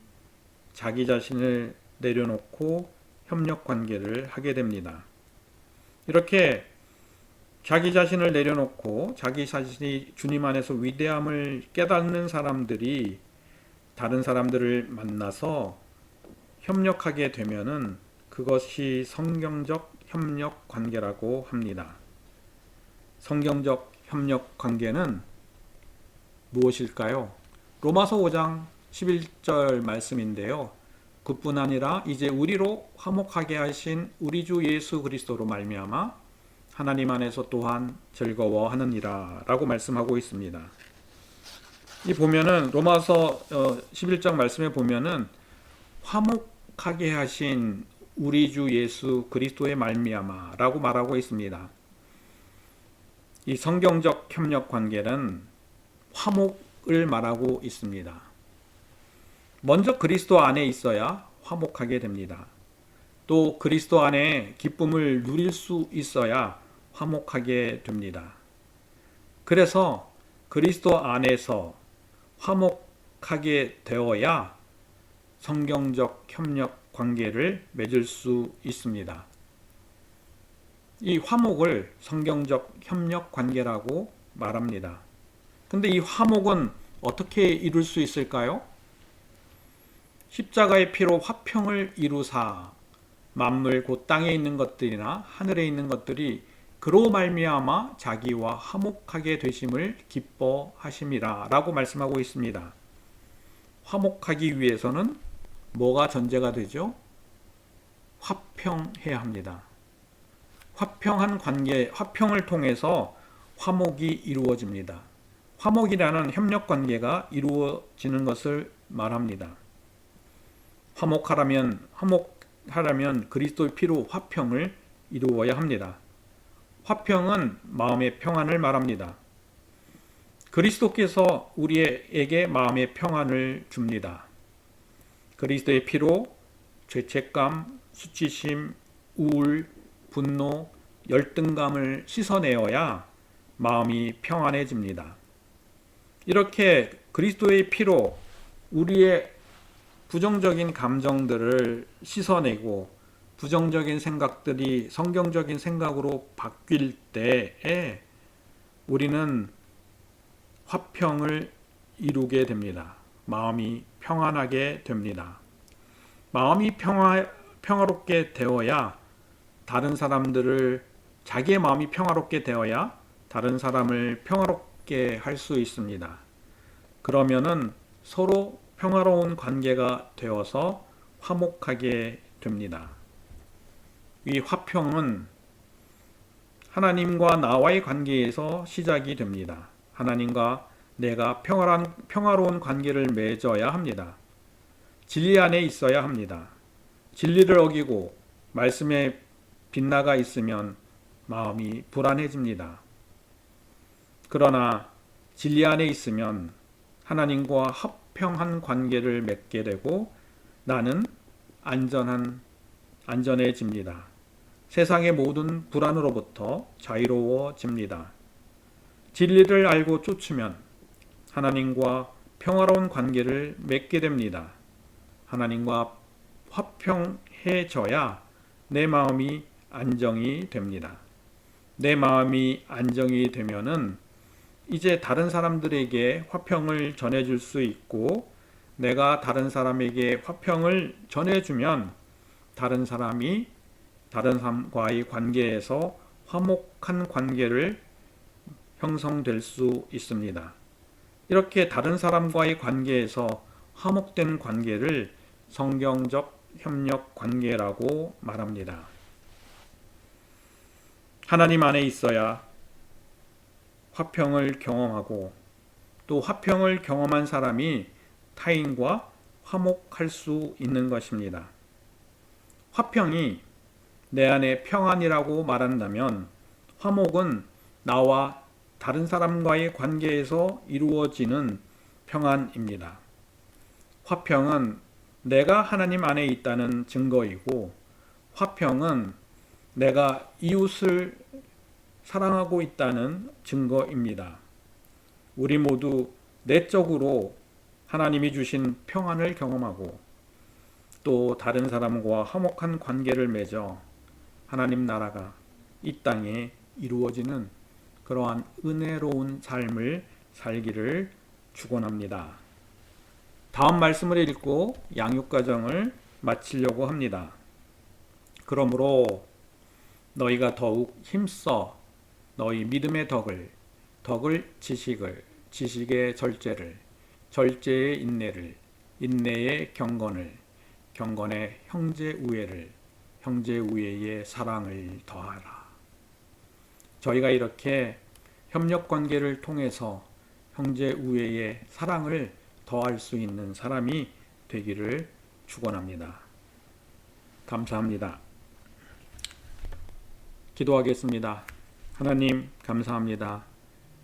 [SPEAKER 1] 자기 자신을 내려놓고 협력 관계를 하게 됩니다. 이렇게 자기 자신을 내려놓고 자기 자신이 주님 안에서 위대함을 깨닫는 사람들이 다른 사람들을 만나서 협력하게 되면은 그것이 성경적 협력 관계라고 합니다. 성경적 협력 관계는 무엇일까요? 로마서 5장 11절 말씀인데요. 그뿐 아니라 이제 우리로 화목하게 하신 우리 주 예수 그리스도로 말미암아 하나님 안에서 또한 즐거워하느니라 라고 말씀하고 있습니다. 이 보면은 로마서 11장 말씀에 보면은 화목하게 하신 우리 주 예수 그리스도의 말미암아 라고 말하고 있습니다. 이 성경적 협력 관계는 화목을 말하고 있습니다. 먼저 그리스도 안에 있어야 화목하게 됩니다. 또 그리스도 안에 기쁨을 누릴 수 있어야 화목하게 됩니다. 그래서 그리스도 안에서 화목하게 되어야 성경적 협력 관계를 맺을 수 있습니다. 이 화목을 성경적 협력 관계라고 말합니다. 근데 이 화목은 어떻게 이룰 수 있을까요? 십자가의 피로 화평을 이루사 만물 곧 땅에 있는 것들이나 하늘에 있는 것들이 그로 말미암아 자기와 화목하게 되심을 기뻐하심이라 라고 말씀하고 있습니다. 화목하기 위해서는 뭐가 전제가 되죠? 화평해야 합니다. 화평한 관계, 화평을 통해서 화목이 이루어집니다. 화목이라는 협력 관계가 이루어지는 것을 말합니다. 화목하려면 그리스도의 피로 화평을 이루어야 합니다. 화평은 마음의 평안을 말합니다. 그리스도께서 우리에게 마음의 평안을 줍니다. 그리스도의 피로 죄책감, 수치심, 우울, 분노, 열등감을 씻어내어야 마음이 평안해집니다. 이렇게 그리스도의 피로 우리의 부정적인 감정들을 씻어내고 부정적인 생각들이 성경적인 생각으로 바뀔 때에 우리는 화평을 이루게 됩니다. 마음이 평안하게 됩니다. 마음이 평화롭게 되어야 자기의 마음이 평화롭게 되어야 다른 사람을 평화롭게 할 수 있습니다. 그러면은 서로 평화로운 관계가 되어서 화목하게 됩니다. 이 화평은 하나님과 나와의 관계에서 시작이 됩니다. 하나님과 내가 평화로운 관계를 맺어야 합니다. 진리 안에 있어야 합니다. 진리를 어기고 말씀에 빗나가 있으면 마음이 불안해집니다. 그러나 진리 안에 있으면 하나님과 화평한 관계를 맺게 되고 나는 안전해집니다. 세상의 모든 불안으로부터 자유로워집니다. 진리를 알고 쫓으면 하나님과 평화로운 관계를 맺게 됩니다. 하나님과 화평해져야 내 마음이 안정이 됩니다. 내 마음이 안정이 되면은 이제 다른 사람들에게 화평을 전해줄 수 있고 내가 다른 사람에게 화평을 전해주면 다른 사람과의 관계에서 화목한 관계를 형성될 수 있습니다. 이렇게 다른 사람과의 관계에서 화목된 관계를 성경적 협력 관계라고 말합니다. 하나님 안에 있어야 화평을 경험하고 또 화평을 경험한 사람이 타인과 화목할 수 있는 것입니다. 화평이 내 안에 평안이라고 말한다면 화목은 나와 다른 사람과의 관계에서 이루어지는 평안입니다. 화평은 내가 하나님 안에 있다는 증거이고 화평은 내가 이웃을 사랑하고 있다는 증거입니다. 우리 모두 내적으로 하나님이 주신 평안을 경험하고 또 다른 사람과 화목한 관계를 맺어 하나님 나라가 이 땅에 이루어지는 그러한 은혜로운 삶을 살기를 축원합니다. 다음 말씀을 읽고 양육과정을 마치려고 합니다. 그러므로 너희가 더욱 힘써 너희 믿음의 덕을 지식을 지식의 절제를, 절제의 인내를, 인내의 경건을, 경건의 형제 우애를, 형제 우애의 사랑을 더하라. 저희가 이렇게 협력 관계를 통해서 형제 우애의 사랑을 더할 수 있는 사람이 되기를 축원합니다. 감사합니다. 기도하겠습니다. 하나님 감사합니다.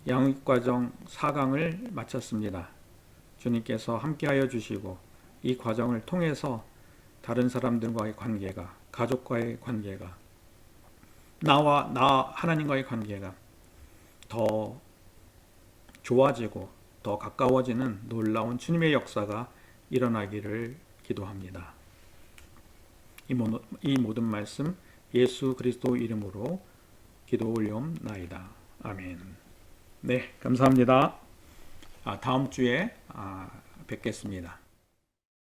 [SPEAKER 1] 양육과정 4강을 마쳤습니다. 주님께서 함께하여 주시고 이 과정을 통해서 다른 사람들과의 관계가, 가족과의 관계가, 나와 하나님과의 관계가 더 좋아지고 더 가까워지는 놀라운 주님의 역사가 일어나기를 기도합니다. 이 모든 말씀 예수 그리스도 이름으로 기도 올려옵나이다. 아멘. 네, 감사합니다. 다음 주에 뵙겠습니다.